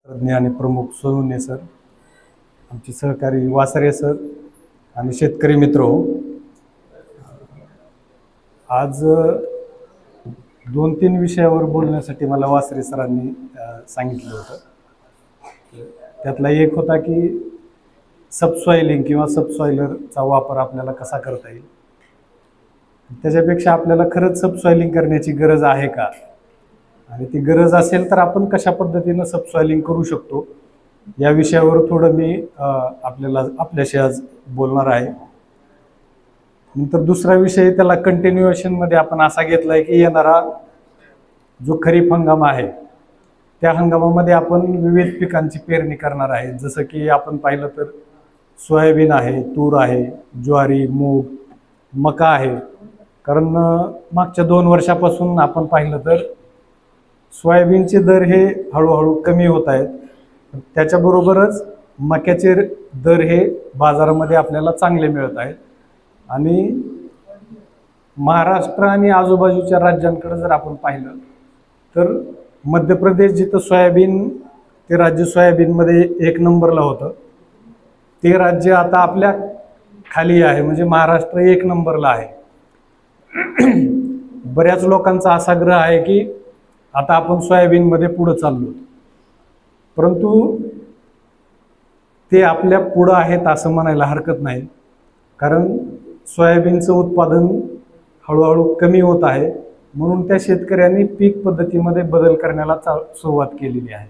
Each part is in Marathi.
तज्ञ आणि प्रमुख सोनवणे सर, आमचे सहकारी वासरे सर आणि शेतकरी मित्र, आज 2-3 विषयावर बोलण्यासाठी मला वासरे सरांनी सांगितलं होतं. त्यातला एक होता की सबसॉइलिंग किंवा सबसॉइलरचा वापर आपल्याला कसा करता येईल. त्याच्यापेक्षा आपल्याला खरंच सबसॉइलिंग करण्याची गरज आहे का, आणि ती गरज असेल तर आपण कशा पद्धतीनं सबसॉइलिंग करू शकतो, या विषयावर थोडं मी आपल्याशी आज बोलणार आहे. नंतर दुसरा विषय त्याला कंटिन्युएशनमध्ये आपण असा घेतला आहे की येणारा जो खरीप हंगाम आहे त्या हंगामामध्ये आपण विविध पिकांची पेरणी करणार आहे. जसं की आपण पाहिलं तर सोयाबीन आहे, तूर आहे, ज्वारी, मूग, मका आहे. कारण मागच्या 2 वर्षापासून आपण पाहिलं तर सोयाबीनचे दर हे हळूहळू कमी होत आहेत. त्याच्याबरोबरच मक्याचे दर हे बाजारामध्ये आपल्याला चांगले मिळत आहेत. आणि महाराष्ट्र आणि आजूबाजूच्या राज्यांकडे जर आपण पाहिलं तर मध्य प्रदेश जिथं सोयाबीन, ते राज्य सोयाबीनमध्ये 1 नंबरला होतं, ते राज्य आता आपल्या खाली आहे, म्हणजे महाराष्ट्र 1 नंबरला आहे. बऱ्याच लोकांचा असा ग्रह आहे की आता आपण सोयाबीनमध्ये पुढं चाललो, परंतु ते आपल्या पुढं आहेत असं म्हणायला हरकत नाही. कारण सोयाबीनचं उत्पादन हळूहळू कमी होत आहे, म्हणून त्या शेतकऱ्यांनी पीक पद्धतीमध्ये बदल करण्याला सुरुवात केलेली आहे.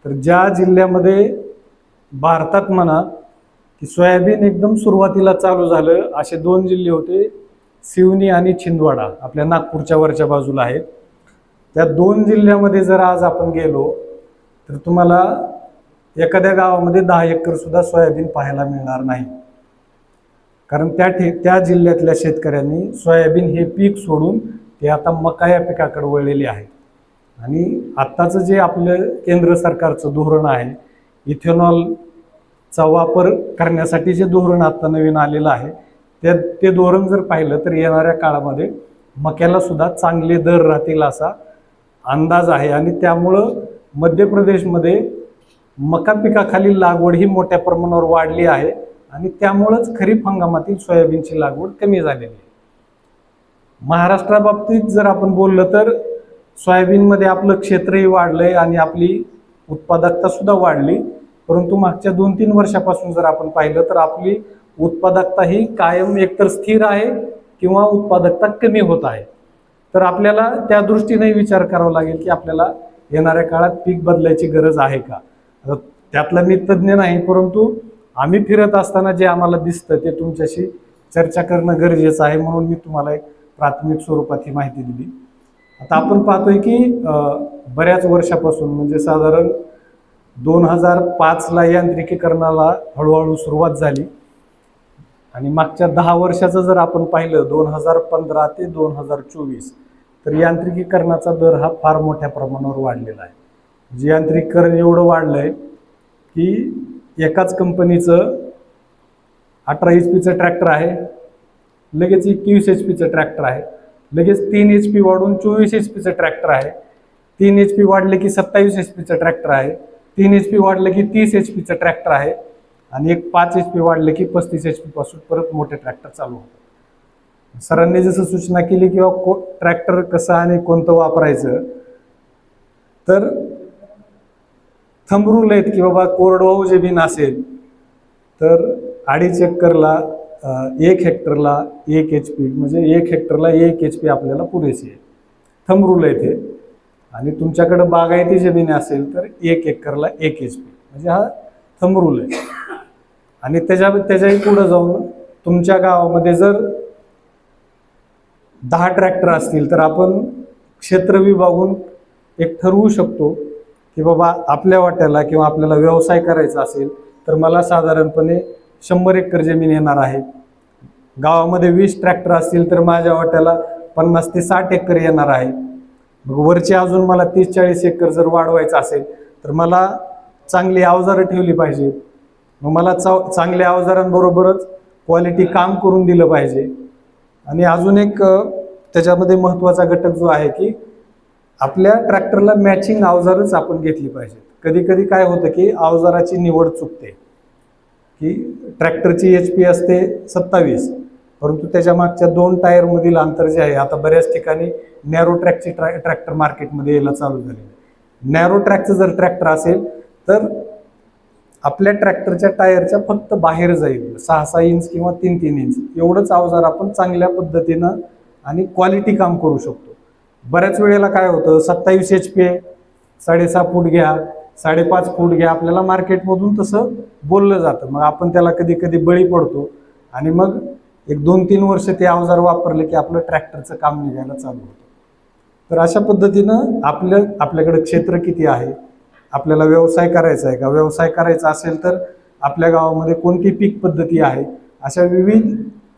तर ज्या जिल्ह्यामध्ये भारतात म्हणा की सोयाबीन एकदम सुरुवातीला चालू झालं, असे 2 जिल्हे होते, सिवनी आणि छिंदवाडा, आपल्या नागपूरच्या वरच्या बाजूला आहेत. त्या 2 जिल्ह्यामध्ये जर आज आपण गेलो तर तुम्हाला एखाद्या गावामध्ये 10 एकर सुद्धा सोयाबीन पाहायला मिळणार नाही. कारण त्या जिल्ह्यातल्या शेतकऱ्यांनी सोयाबीन हे पीक सोडून ते आता मका या पिकाकडे वळलेले आहेत. आणि आत्ताचं जे आपलं केंद्र सरकारचं धोरण आहे, इथेनॉलचा वापर करण्यासाठी जे धोरण आता नवीन आलेलं आहे, ते धोरण जर पाहिलं तर येणाऱ्या काळामध्ये मक्याला सुद्धा चांगले दर राहतील असा अंदाज आहे. आणि त्यामुळं मध्य प्रदेशमध्ये मका पिकाखाली लागवड ही मोठ्या प्रमाणावर वाढली आहे, आणि त्यामुळंच खरीप हंगामातील सोयाबीनची लागवड कमी झालेली आहे. महाराष्ट्राबाबतीत जर आपण बोललं तर सोयाबीनमध्ये आपलं क्षेत्रही वाढलंय आणि आपली उत्पादकता सुद्धा वाढली. परंतु मागच्या 2-3 वर्षापासून जर आपण पाहिलं तर आपली उत्पादकता ही कायम एकतर स्थिर आहे किंवा उत्पादकता कमी होत आहे. तर आपल्याला त्या दृष्टीने विचार करावा लागेल की आपल्याला येणाऱ्या काळात पीक बदलायची गरज आहे का. त्यातला मी तज्ज्ञ नाही, परंतु आम्ही फिरत असताना जे आम्हाला दिसतं ते तुमच्याशी चर्चा करणं गरजेचं आहे, म्हणून मी तुम्हाला एक प्राथमिक स्वरूपात ही माहिती दिली. आता आपण पाहतोय की बऱ्याच वर्षापासून, म्हणजे साधारण 2005ला यांत्रिकीकरणाला हळूहळू सुरुवात झाली, आणि मागच्या 10 वर्षाचं जर आपण पाहिलं 2015 ते 2024, तर यांत्रिकीकरणाचा दर हा फार मोठ्या प्रमाणावर वाढलेला आहे. म्हणजे यांत्रिकीकरण एवढं वाढलं आहे की एकाच कंपनीचं 18 HP ट्रॅक्टर आहे, लगेच 21 HP ट्रॅक्टर आहे, लगेच 3 HP वाढून 24 HP ट्रॅक्टर आहे, 3 HP वाढले की 27 HP ट्रॅक्टर आहे, 3 HP वाढले की 30 HP ट्रॅक्टर आहे, आणि एक 5 HP वाढले की 35 HP पासून परत मोठे ट्रॅक्टर चालू होतात. सरांनी जसं सूचना केली किंवा ट्रॅक्टर कसं आणि कोणतं वापरायचं, तर थंब रूल आहेत की बाबा कोरडवाहू जमीन असेल तर 2.5 एकरला 1 हेक्टरला 1 HP, म्हणजे 1 हेक्टरला 1 HP आपल्याला पुरेसे आहे. थंब रूल आहे ते. आणि तुमच्याकडे बागायती जमीन असेल तर 1 एकरला 1 HP, म्हणजे हा थंब रूल आहे. आणि त्याच्याही पुढे जाऊन तुमच्या गावामध्ये जर 10 ट्रॅक्टर असतील तर आपण क्षेत्र विभागून एक ठरवू शकतो की बाबा आपल्या वाट्याला किंवा आपल्याला व्यवसाय करायचा असेल तर मला साधारणपणे 100 एकर जमीन येणार आहे. गावामध्ये 20 ट्रॅक्टर असतील तर माझ्या वाट्याला 50 ते 60 एकर येणार आहे. मग वरची अजून मला 30-40 एकर जर वाढवायचं असेल तर मला चांगली अवजारं ठेवली पाहिजे. मग मला चांगल्या अवजारांबरोबरच क्वालिटी काम करून दिलं पाहिजे. आणि अजून एक त्याच्यामध्ये महत्त्वाचा घटक जो आहे की आपल्या ट्रॅक्टरला मॅचिंग अवजारच आपण घेतली पाहिजेत. कधी कधी काय होतं की अवजाराची निवड चुकते, की ट्रॅक्टरची HP असते 27, परंतु त्याच्या मागच्या 2 टायरमधील अंतर जे आहे, आता बऱ्याच ठिकाणी नॅरो ट्रॅकची ट्रॅक्टर मार्केटमध्ये यायला चालू झाले. नॅरो ट्रॅकचं जर ट्रॅक्टर असेल तर आपल्या ट्रॅक्टरच्या टायरच्या फक्त बाहेर जाईल 6-6 इंच किंवा 3-3 इंच एवढंच अवजार आपण चांगल्या पद्धतीनं आणि क्वालिटी काम करू शकतो. बऱ्याच वेळेला काय होतं, 27 HP आहे, 6.5 फूट घ्या, 5.5 फूट घ्या, आपल्याला मार्केटमधून तसं बोललं जातं. मग आपण त्याला कधी कधी बळी पडतो आणि मग 1-2-3 वर्ष ते अवजार वापरले की आपलं ट्रॅक्टरचं काम निघायला चालू होतं. तर अशा पद्धतीनं आपल्याकडे क्षेत्र किती आहे, आपल्याला व्यवसाय करायचा आहे का, व्यवसाय करायचा असेल तर आपल्या गावामध्ये कोणती पीक पद्धती आहे, अशा विविध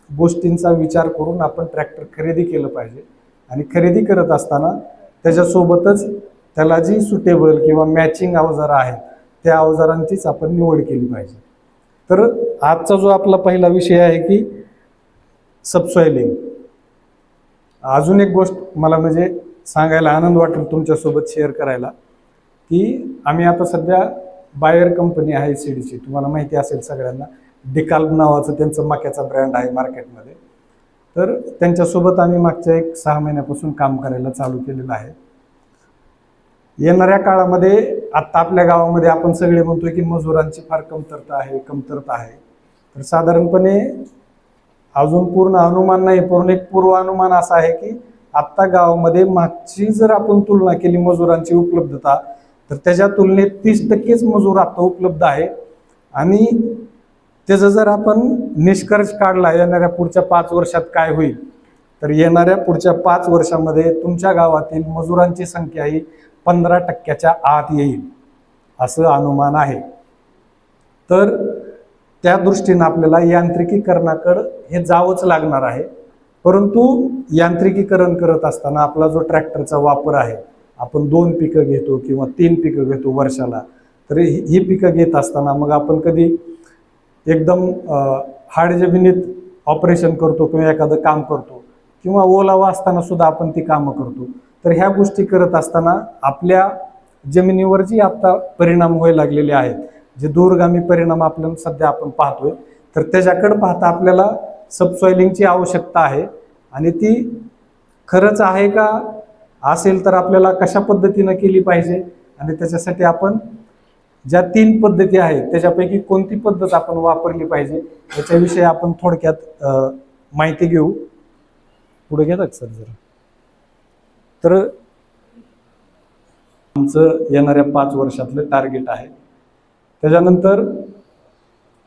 गोष्टींचा विचार करून आपण ट्रॅक्टर खरेदी केलं पाहिजे. आणि खरेदी करत असताना त्याच्यासोबतच त्याला जी सुटेबल किंवा मॅचिंग अवजारं आहेत त्या अवजारांचीच आपण निवड केली पाहिजे. तर आजचा जो आपला पहिला विषय आहे की सबसॉइलिंग. अजून एक गोष्ट मला म्हणजे सांगायला आनंद वाटेल तुमच्यासोबत शेअर करायला, की आम्ही आता सध्या बायर कंपनी आहे सीडची, तुम्हाला माहिती असेल सगळ्यांना, डिकाल्ब नावाचं त्यांचं मक्याचा ब्रँड आहे मार्केटमध्ये. तर त्यांच्यासोबत आम्ही मागच्या 6 महिन्यापासून काम करायला चालू केलेलं आहे. येणाऱ्या काळामध्ये आत्ता आपल्या गावामध्ये आपण सगळे म्हणतोय की मजुरांची फार कमतरता आहे. तर साधारणपणे अजून पूर्ण अनुमान नाही, पण एक पूर्वानुमान असा आहे की आत्ता गावामध्ये मागची जर आपण तुलना केली मजुरांची उपलब्धता, तर त्याच्या तुलनेत 30% मजूर आता उपलब्ध आहे. आणि त्याचा जर आपण निष्कर्ष काढला येणाऱ्या पुढच्या 5 वर्षात काय होईल, तर येणाऱ्या पुढच्या 5 वर्षामध्ये तुमच्या गावातील मजुरांची संख्या ही 15% आत येईल असं अनुमान आहे. तर त्या दृष्टीनं आपल्याला यांत्रिकीकरणाकडे हे जावंच लागणार आहे. परंतु यांत्रिकीकरण करत असताना आपला जो ट्रॅक्टरचा वापर आहे, आपण 2 पिकं घेतो किंवा 3 पिकं घेतो वर्षाला, तर ही पिकं घेत असताना मग आपण कधी एकदम हाड जमिनीत ऑपरेशन करतो किंवा एखादं काम करतो किंवा ओलावा असताना सुद्धा आपण ती कामं करतो. तर ह्या गोष्टी करत असताना आपल्या जमिनीवर जी आता परिणाम व्हायला लागलेले आहेत, जे दूरगामी परिणाम आपण सध्या पाहतोय, तर त्याच्याकडे पाहता आपल्याला सबसॉइलिंगची आवश्यकता आहे. आणि ती खरंच आहे का, असेल तर आपल्याला कशा पद्धतीनं केली पाहिजे, आणि त्याच्यासाठी आपण ज्या 3 पद्धती आहेत त्याच्यापैकी कोणती पद्धत आपण वापरली पाहिजे याच्याविषयी आपण थोडक्यात माहिती घेऊ. पुढे घेतात सर जरा. तर आमचं येणाऱ्या 5 वर्षातलं टार्गेट आहे. त्याच्यानंतर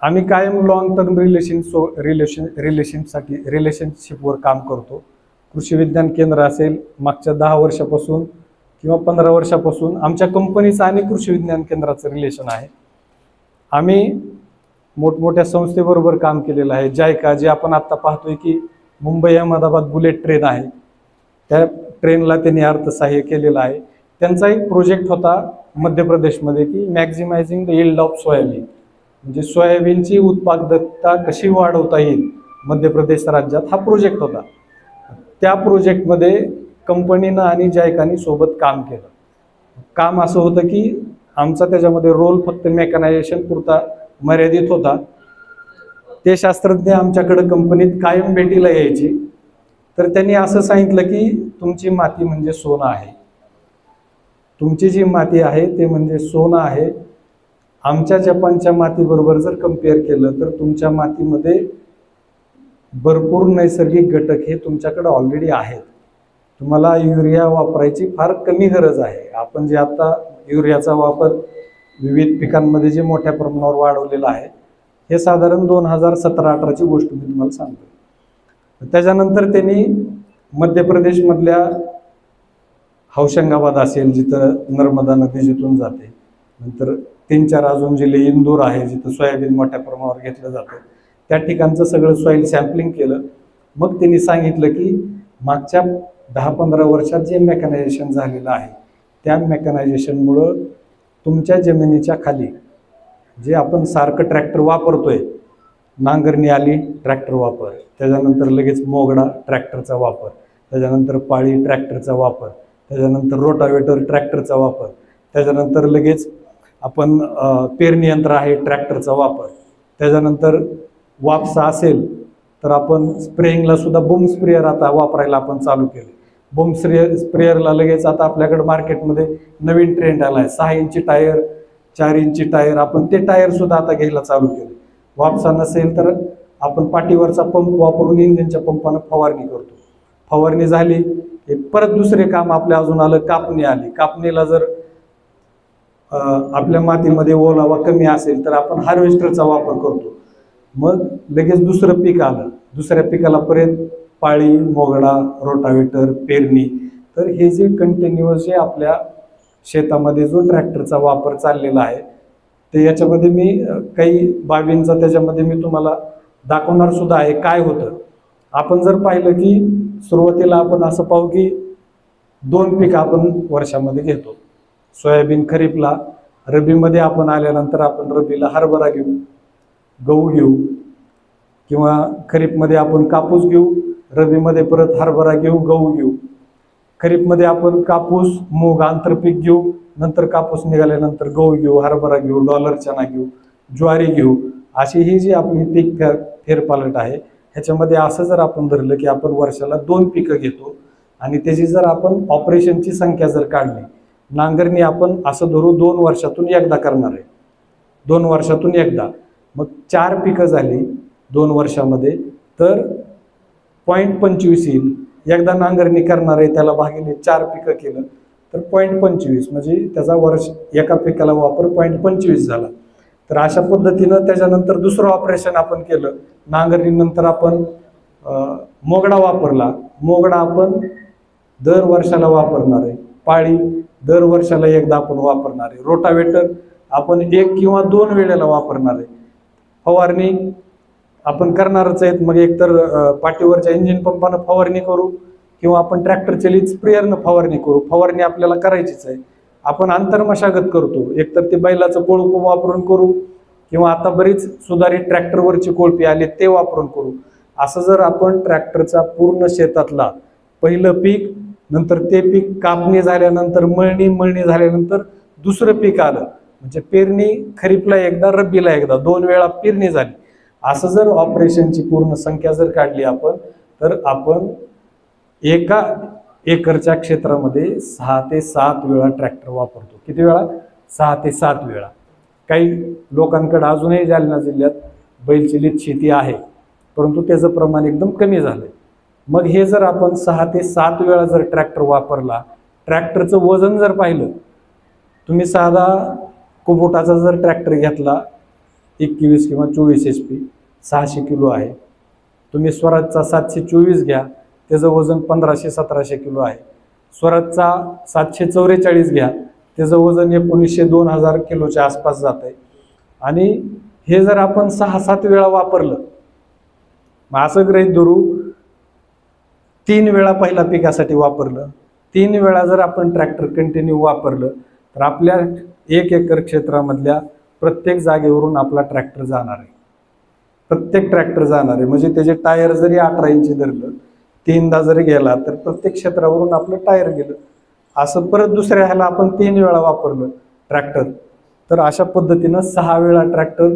आम्ही कायम लॉंग टर्म रिलेशनशिपवर काम करतो. कृषी विज्ञान केंद्र असेल, मागच्या 10 वर्षापासून किंवा 15 वर्षापासून आमच्या कंपनीचं आणि कृषी विज्ञान केंद्राचं रिलेशन आहे. आम्ही मोठमोठ्या संस्थेबरोबर काम केलेलं आहे. जायका, जे आपण आत्ता पाहतोय की मुंबई अहमदाबाद बुलेट ट्रेन आहे, त्या ट्रेनला त्यांनी अर्थसहाय्य केलेलं आहे. त्यांचा एक प्रोजेक्ट होता मध्य प्रदेशमध्ये की मॅक्झिमायझिंग द यील्ड ऑफ सोयाबीन, म्हणजे सोयाबीनची उत्पादकता कशी वाढवता येईल मध्य प्रदेश राज्यात, हा प्रोजेक्ट होता. त्या प्रोजेक्टमध्ये कंपनीनं आणि जायकानी सोबत काम केलं. काम असं होतं की आमचा त्याच्यामध्ये रोल फक्त मेकॅनायझेशन पुरता मर्यादित होता. ते शास्त्रज्ञ आमच्याकडे कंपनीत कायम भेटीला यायचे. तर त्यांनी असं सांगितलं की तुमची माती म्हणजे सोनं आहे, तुमची जी माती आहे ते म्हणजे सोनं आहे. आमच्या जपानच्या मातीबरोबर जर कम्पेअर केलं तर तुमच्या मातीमध्ये भरपूर नैसर्गिक घटक हे तुमच्याकडे ऑलरेडी आहेत. तुम्हाला युरिया वापरायची फार कमी गरज आहे. आपण जे आता युरियाचा वापर विविध पिकांमध्ये जे मोठ्या प्रमाणावर वाढवलेला आहे, हे साधारण 2017-18ची गोष्ट मी तुम्हाला सांगतो. त्याच्यानंतर त्यांनी मध्य प्रदेशमधल्या हौशंगाबाद असेल, जिथं नर्मदा नदी जिथून जाते, नंतर 3-4 अजून जिल्हे, इंदूर आहे जिथं सोयाबीन मोठ्या प्रमाणावर घेतलं जातं, त्या ठिकाणचं सगळं सॉईल सॅम्पलिंग केलं. मग त्यांनी सांगितलं की मागच्या 10-15 वर्षात जे मेकॅनायझेशन झालेलं आहे, त्या मेकॅनायझेशनमुळं तुमच्या जमिनीच्या खाली जे आपण सारखं ट्रॅक्टर वापरतोय, नांगरणी आली ट्रॅक्टर वापर, त्याच्यानंतर लगेच मोगडा ट्रॅक्टरचा वापर, त्याच्यानंतर पाळी ट्रॅक्टरचा वापर, त्याच्यानंतर रोटावेटर ट्रॅक्टरचा वापर, त्याच्यानंतर लगेच आपण पेरणी यंत्र आहे ट्रॅक्टरचा वापर, त्याच्यानंतर वापसा असेल तर आपण स्प्रेइंगला सुद्धा बूम स्प्रेअर आता वापरायला आपण चालू केले. बूम स्प्रेअरला लगेच आता आपल्याकडे मार्केटमध्ये नवीन ट्रेंड आला आहे. 6 इंची टायर, 4 इंची टायर, आपण ते टायर सुद्धा आता घ्यायला चालू केले. वापसा नसेल तर आपण पाठीवरचा पंप वापरून इंजिनच्या पंपानं फवारणी करतो. फवारणी झाली की परत दुसरे काम आपल्या अजून आलं, कापणी आली. कापणीला जर आपल्या मातीमध्ये ओलावा कमी असेल तर आपण हार्वेस्टरचा वापर करतो. मग लगेच दुसरं पीक आलं, दुसऱ्या पिकाला परत पाळी, मोगडा, रोटावेटर, पेरणी. तर हे जे कंटिन्युअस जे आपल्या शेतामध्ये जो ट्रॅक्टरचा वापर चाललेला आहे ते याच्यामध्ये मी काही बाबींचा त्याच्यामध्ये मी तुम्हाला दाखवणार सुद्धा आहे काय होतं. आपण जर पाहिलं की सुरुवातीला आपण असं पाहू की 2 पिकं आपण वर्षामध्ये घेतो. सोयाबीन खरीपला, रब्बीमध्ये आपण आल्यानंतर आपण रब्बीला हरभरा घेऊ, गहू घेऊ, किंवा खरीपमध्ये आपण कापूस घेऊ, रब्बीमध्ये परत हरभरा घेऊ, गहू घेऊ. खरीपमध्ये आपण कापूस, मूग आंतरपीक घेऊ, नंतर कापूस निघाल्यानंतर गहू घेऊ, हरभरा घेऊ, डॉलर चना घेऊ, ज्वारी घेऊ. अशी ही जी आपली पीक फेरपालट आहे ह्याच्यामध्ये असं जर आपण धरलं की आपण वर्षाला 2 पिकं घेतो आणि त्याची जर आपण ऑपरेशनची संख्या जर काढली, नांगरणी आपण असं धरू 2 वर्षातून एकदा करणार आहे, 2 वर्षातून एकदा, मग 4 पिकं झाली 2 वर्षामध्ये तर 0.25 येईल. एकदा नांगरणी करणार आहे त्याला भागिले 4 पिकं केलं तर 0.25 म्हणजे त्याचा वर्ष एका पिकाला वापर 0.25 झाला. तर अशा पद्धतीनं त्याच्यानंतर दुसरं ऑपरेशन आपण केलं. नांगरणीनंतर आपण मोगडा वापरला. मोगडा आपण दर वर्षाला वापरणार आहे. पाळी दर वर्षाला एकदा आपण वापरणार आहे. रोटावेटर आपण 1 किंवा 2 वेळेला वापरणार आहे. फवारणी आपण करणारच आहेत. मग एकतर पाठीवरच्या इंजिन पंपानं फवारणी करू किंवा आपण ट्रॅक्टर चलित स्प्रेअरनं फवारणी करू. फवारणी आपल्याला करायचीच आहे. आपण आंतरमशागत करतो, एकतर ते बैलाचं कोळप वापरून करू किंवा आता बरीच सुधारित ट्रॅक्टरवरची कोळपी आली ते वापरून करू. असं जर आपण ट्रॅक्टरचा पूर्ण शेतातला पहिलं पीक, नंतर ते पीक कापणी झाल्यानंतर मळणी झाल्यानंतर दुसरं पीक आलं म्हणजे पेरणी खरीपला एकदा, रब्बीला एकदा, 2 वेळा पेरणी झाली. असं जर ऑपरेशनची पूर्ण संख्या जर काढली आपण तर आपण एका एकरच्या क्षेत्रामध्ये 6 ते 7 वेळा ट्रॅक्टर वापरतो. किती वेळा? 6 ते 7 वेळा. काही लोकांकडे अजूनही जालना जिल्ह्यात बैलचलित शेती आहे परंतु त्याचं प्रमाण एकदम कमी झालं. मग हे जर आपण 6 ते 7 वेळा जर ट्रॅक्टर वापरला, ट्रॅक्टरचं वजन जर पाहिलं, तुम्ही साधा कुबोटाचा जर ट्रॅक्टर घेतला 21 किंवा 24 HP 600 किलो आहे. तुम्ही स्वराजचा 724 घ्या, त्याचं वजन 1500-1700 किलो आहे. स्वराजचा 744 घ्या, त्याचं वजन 1900-2000 किलोच्या आसपास जात आहे. आणि हे जर आपण 6-7 वेळा वापरलं, मग असं गृहीत धरू 3 वेळा पहिल्या पिकासाठी वापरलं, 3 वेळा जर आपण ट्रॅक्टर कंटिन्यू वापरलं तर आपल्या 1 एकर क्षेत्रामधल्या प्रत्येक जागेवरून आपला ट्रॅक्टर जाणार आहे. प्रत्येक ट्रॅक्टर जाणार आहे म्हणजे त्याचे टायर जरी 18 इंची धरलं, 3दा जरी गेला तर प्रत्येक क्षेत्रावरून आपलं टायर गेलं. असं परत दुसऱ्या ह्याला आपण 3 वेळा वापरलं ट्रॅक्टर तर अशा पद्धतीनं 6 वेळा ट्रॅक्टर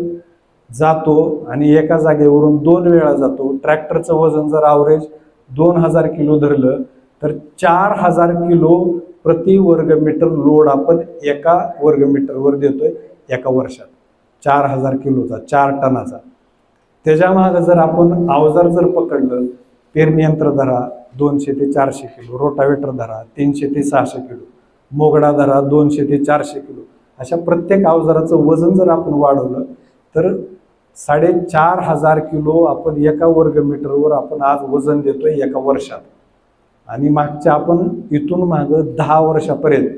जातो आणि एका जागेवरून 2 वेळा जातो. ट्रॅक्टरचं वजन जर ॲव्हरेज 2000 किलो धरलं तर 4000 किलो प्रति वर्गमीटर लोड आपण एका वर्गमीटरवर देतोय एका वर्षात. 4000 किलोचा, 4 टनाचा. त्याच्या मागे जर आपण अवजार जर पकडलं, पेरणी यंत्र धरा 200 ते 400 किलो, रोटावेटर धरा 300 ते 600 किलो, मोगडा धरा 200 ते 400 किलो, अशा प्रत्येक अवजाराचं वजन जर आपण वाढवलं तर 4500 किलो आपण एका वर्गमीटरवर आपण आज वजन देतोय एका वर्षात. आणि मागच्या आपण इथून मागं 10 वर्षापर्यंत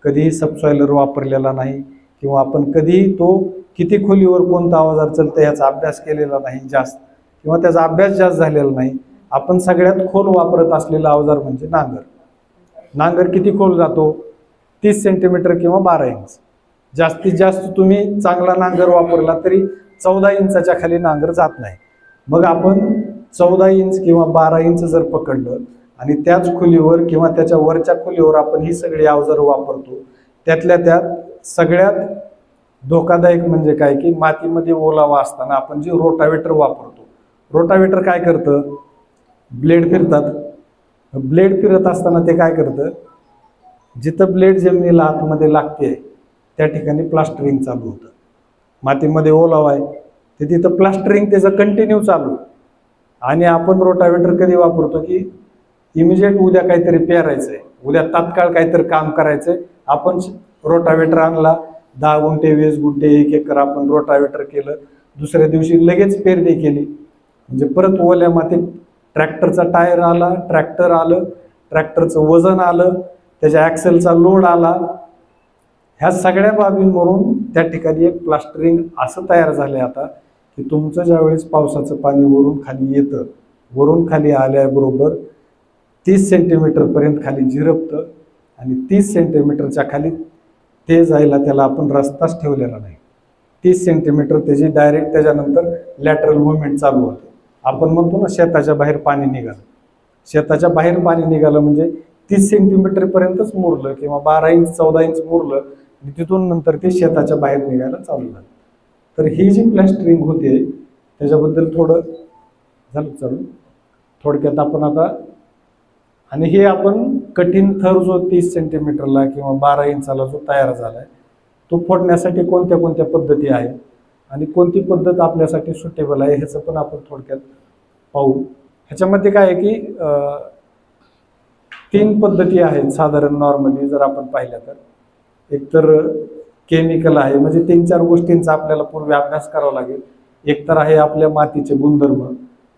कधीही सबसॉइलर वापरलेला नाही किंवा आपण कधीही तो किती खोलीवर कोणता अवजार चालतं याचा अभ्यास केलेला नाही जास्त, किंवा त्याचा अभ्यास जास्त झालेला नाही. आपण सगळ्यात खोल वापरत असलेला अवजार म्हणजे नांगर. नांगर किती खोल जातो? 30 सेंटीमीटर किंवा 12 इंच. जास्तीत जास्त तुम्ही चांगला नांगर वापरला तरी 14 इंचाच्या खाली नांगर जात नाही. मग आपण 14 इंच किंवा 12 इंच जर पकडलं आणि त्याच खोलीवर किंवा त्याच्या वरच्या खोलीवर आपण ही सगळी अवजार वापरतो, त्यातल्या त्यात सगळ्यात धोकादायक म्हणजे काय की मातीमध्ये ओलावा असताना आपण जे रोटावेटर वापरतो, रोटावेटर काय करतं, ब्लेड फिरतात, ब्लेड फिरत असताना ते काय करतं, जिथं ब्लेड जमिनीला आतमध्ये लागते त्या ठिकाणी प्लास्टरिंग चालू होतं. मातीमध्ये ओलावा आहे ते तिथं प्लास्टरिंग त्याचं कंटिन्यू चालू. आणि आपण रोटावेटर कधी वापरतो की इमिजिएट उद्या काहीतरी पेरायचं आहे, उद्या तात्काळ काहीतरी काम करायचं आहे, आपण रोटावेटर आणला, 10 गुंठे 20 गुंठे 1 एकर आपण रोटावेटर केलं, दुसऱ्या दिवशी लगेच पेरणी केली, म्हणजे परत ओल्या मातीत ट्रॅक्टरचा टायर आला, ट्रॅक्टर आलं, ट्रॅक्टरचं वजन आलं, त्याच्या ॲक्सेलचा लोड आला, ह्या सगळ्या बाबींवरून त्या ठिकाणी एक प्लास्टरिंग असं तयार झालंय आता की तुमचं ज्यावेळेस पावसाचं पाणी वरून खाली येतं, वरून खाली आल्याबरोबर 30 सेंटीमीटरपर्यंत खाली झिरपतं आणि 30 सेंटीमीटरच्या खाली ते जायला त्याला आपण रस्ताच ठेवलेला नाही. 30 सेंटीमीटर त्याची डायरेक्ट त्याच्यानंतर लॅटरल मुवमेंट चालू होते. आपण म्हणतो ना शेताच्या बाहेर पाणी निघालं, शेताच्या बाहेर पाणी निघालं म्हणजे 30 सेंटीमीटरपर्यंतच मुरलं किंवा 12 इंच 14 इंच मुरलं आणि तिथून नंतर ते शेताच्या बाहेर निघायला चालू झालं. तर ही जी प्लास्टरिंग होते त्याच्याबद्दल थोडं झालं चालू. थोडक्यात आपण आता, आणि हे आपण कठीण थर जो 30 सेंटीमीटरला किंवा 12 इंचाला जो तयार झाला आहे तो फोडण्यासाठी कोणत्या कोणत्या पद्धती आहेत आणि कोणती पद्धत आपल्यासाठी सुटेबल आहे ह्याचं पण आपण थोडक्यात पाहू. ह्याच्यामध्ये काय आहे की 3 पद्धती आहेत साधारण नॉर्मली जर आपण पाहिल्या तर. एक तर केमिकल आहे, म्हणजे 3-4 गोष्टींचा आपल्याला पूर्वी अभ्यास करावा लागेल. एक तर आहे आपल्या मातीचे गुणधर्म,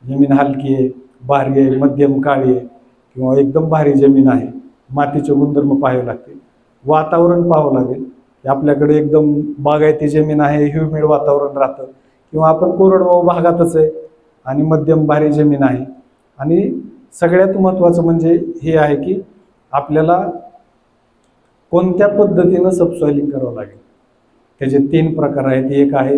जमीन हलकी आहे, भारी आहे, मध्यम काळी आहे किंवा एकदम भारी जमीन आहे, मातीचे गुणधर्म पाहावे लागतील. वातावरण पाहावं लागेल की आपल्याकडे एकदम बागायती जमीन आहे, ह्युमिड वातावरण राहतं, किंवा आपण कोरडवाहू भागातच आहे आणि मध्यम भारी जमीन आहे. आणि सगळ्यात महत्त्वाचं म्हणजे हे आहे की आपल्याला कोणत्या पद्धतीनं सबसॉइलिंग करावं लागेल. त्याचे 3 प्रकार आहेत. एक आहे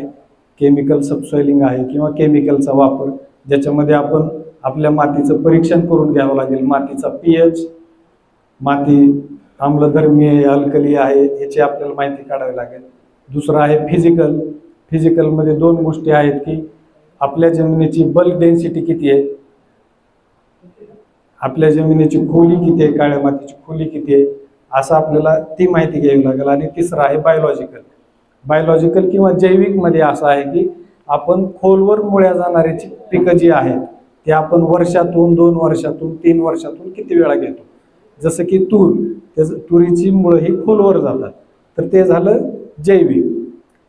केमिकल सबसॉइलिंग आहे किंवा केमिकलचा वापर, ज्याच्यामध्ये आपण आपल्या मातीचं परीक्षण करून घ्यावं लागेल. मातीचा पीएच, माती आम्लधर्मी आहे, अल्कली आहे, याची आपल्याला माहिती काढावी लागेल. दुसरं आहे फिजिकल. फिजिकलमध्ये 2 गोष्टी आहेत की आपल्या जमिनीची बल्क डेन्सिटी किती आहे, आपल्या जमिनीची खोली किती आहे, काळ्या मातीची खोली किती आहे, असं आपल्याला ती माहिती घ्यावी लागेल. आणि तिसरं आहे बायोलॉजिकल. बायोलॉजिकल किंवा जैविकमध्ये असं आहे की आपण खोलवर मुळ्या जाणारी पिकं जी आहेत ते आपण वर्षातून, 2 वर्षातून, 3 वर्षातून किती वेळा घेतो. जसं की तुरीची मुळं ही खोलवर जातात, तर ते झालं जैविक.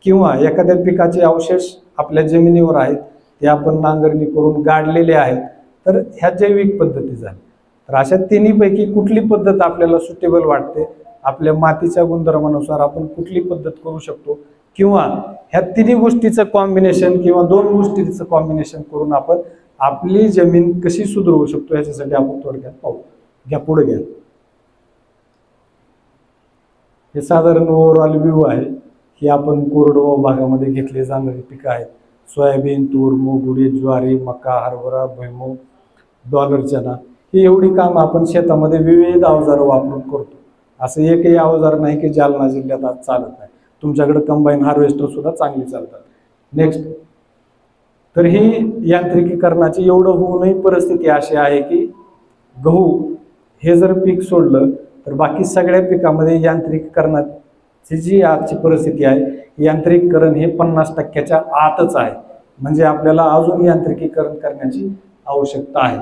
किंवा एखाद्या पिकाचे अवशेष आपल्या जमिनीवर आहेत ते आपण नांगरणी करून गाडलेले आहेत, तर ह्या जैविक पद्धती झाल्या. तर अशा तिन्हीपैकी कुठली पद्धत आपल्याला सुटेबल वाटते, आपल्या मातीच्या गुणधर्मानुसार आपण कुठली पद्धत करू शकतो, किंवा ह्या तिन्ही गोष्टीचं कॉम्बिनेशन किंवा 2 गोष्टींचं कॉम्बिनेशन करून आपण आपली जमीन कशी सुधारू शकतो याच्यासाठी आपण थोडक्यात पाहू. घ्या पुढे घ्या. हे साधारण ओव्हरऑल व्ह्यू आहे की आपण कोरडवाहू भागामध्ये घेतले जाणारी पिकं आहेत. सोयाबीन, तूर, मूग, उडीद, ज्वारी, मका, हरभरा, भुईमूग, डॉलर चना, ही एवढी कामं आपण शेतामध्ये विविध अवजारं वापरून करतो. असं एकही अवजार नाही की जालना जिल्ह्यात आज चालत नाही. तुमच्याकडे कंबाईन हार्वेस्टर सुद्धा चांगली चालतात. नेक्स्ट, तर ही यांत्रिकीकरणाची एवढं होऊनही परिस्थिती अशी आहे की गहू हे जर पीक सोडलं तर बाकी सगळ्या पिकामध्ये यांत्रिकीकरणाची जी आजची परिस्थिती आहे, यांत्रिकीकरण हे 50% आतच आहे. म्हणजे आपल्याला अजून यांत्रिकीकरण करण्याची आवश्यकता आहे.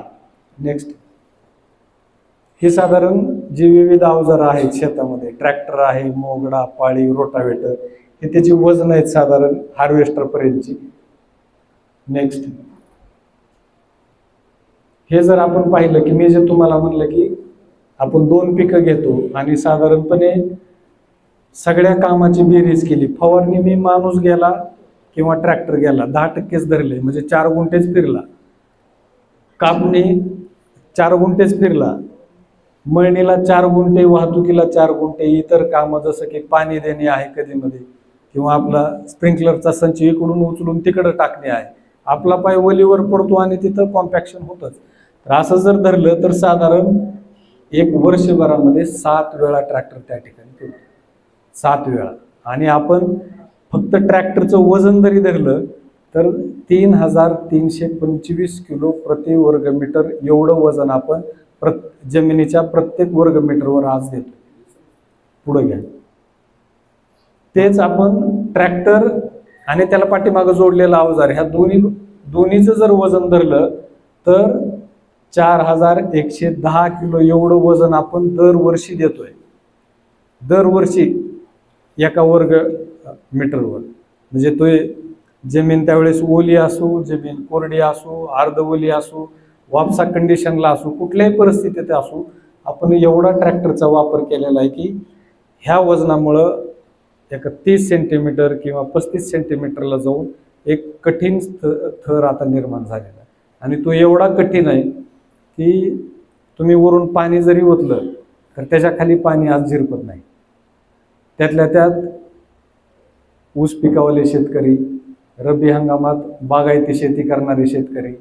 नेक्स्ट, हे साधारण जी विविध अवजारं आहेत शेतामध्ये, ट्रॅक्टर आहे, मोगडा, पाळी, रोटावेटर, हे त्याची वजन आहेत साधारण हार्वेस्टर पर्यंतची. नेक्स्ट, हे जर आपण पाहिलं की मी जे तुम्हाला म्हणलं की आपण 2 पिकं घेतो आणि साधारणपणे सगळ्या कामाची बेरीज केली. फवारणी मी माणूस गेला किंवा ट्रॅक्टर गेला 10%च धरले, म्हणजे 4 गुंठेच फिरला. कापणी 4 गुंठेच फिरला, मळणीला 4 गुंठे, वाहतुकीला 4 गुंठे, इतर कामं जसं की पाणी देणे आहे कधीमध्ये, किंवा आपला स्प्रिंकलरचा संच इकडून उचलून तिकडं टाकणे आहे, आपला पाय वलीवर पडतो आणि तिथं कॉम्पॅक्शन होतंच. तर असं जर धरलं तर साधारण 1 वर्षभरामध्ये 7 वेळा ट्रॅक्टर त्या ठिकाणी फिरतो, 7 वेळा. आणि आपण फक्त ट्रॅक्टरचं वजन जरी धरलं तर 3325 किलो प्रति वर्ग मीटर एवढं वजन आपण जमिनीच्या प्रत्येक वर्ग मीटरवर आज देतो. पुढे घ्या. तेच आपण ट्रॅक्टर आणि त्याला पाठीमागं जोडलेला अवजार ह्या दोन्हीचं जर वजन धरलं तर 4110 किलो एवढं वजन आपण दरवर्षी देतोय. दरवर्षी एका वर्ग मीटरवर. म्हणजे तो जमीन त्यावेळेस ओली असो, जमीन कोरडी असो, अर्ध ओली असो, वापसा कंडिशनला असो, कुठल्याही परिस्थितीत असो, आपण एवढा ट्रॅक्टरचा वापर केलेला आहे की ह्या वजनामुळं एक 30 सेंटीमीटर किंवा 35 सेंटीमीटरला जाऊन एक कठीण थर आता निर्माण झालेला आहे. आणि तो एवढा कठीण आहे की तुम्ही वरून पाणी जरी ओतलं तर त्याच्या खाली पाणी आज झिरपत नाही. त्यातल्या त्यात ऊस पिकावले शेतकरी, रब्बी हंगामात बागायती शेती करणारे शेतकरी,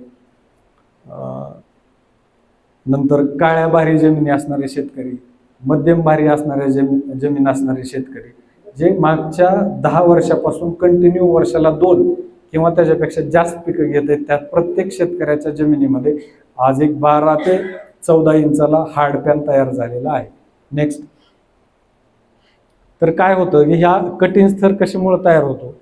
नंतर काळ्या भारी जमिनी असणारे शेतकरी, मध्यम भारी असणाऱ्या जमीन असणारे शेतकरी, जे मागच्या 10 वर्षापासून कंटिन्यू वर्षाला 2 किंवा त्याच्यापेक्षा जास्त पिकं घेत आहेत, त्यात प्रत्येक शेतकऱ्याच्या जमिनीमध्ये आज एक 12 ते 14 इंचाला हार्ड पॅन तयार झालेला आहे. नेक्स्ट. तर काय होतं की ह्या कठीण स्तर कशामुळे तयार होतो,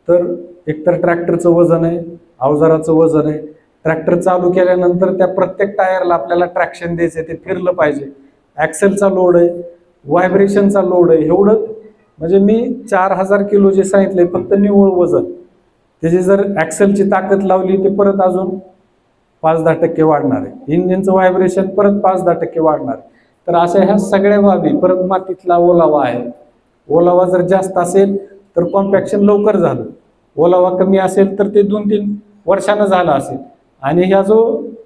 तर एकतर ट्रॅक्टरचं वजन आहे, अवजाराचं वजन आहे. ट्रॅक्टर चालू केल्यानंतर त्या प्रत्येक टायरला आपल्याला ट्रॅक्शन द्यायचं, ते फिरलं पाहिजे. ॲक्सेलचा लोड आहे, व्हायब्रेशनचा लोड आहे. एवढं म्हणजे मी 4000 किलो जे सांगितलंय फक्त निव्वळ वजन, त्याची जर ॲक्सेलची ताकद लावली ते परत अजून 5-10% वाढणार आहे. इंजिनचं व्हायब्रेशन परत 5-10% वाढणार आहे. तर अशा ह्या सगळ्या बाबी, परत मातीतला ओलावा आहे, ओलावा जर जास्त असेल तर कॉम्पॅक्शन लवकर झालं, ओलावा कमी असेल तर ते 2-3 वर्षानं झालं असेल. आणि ह्या जो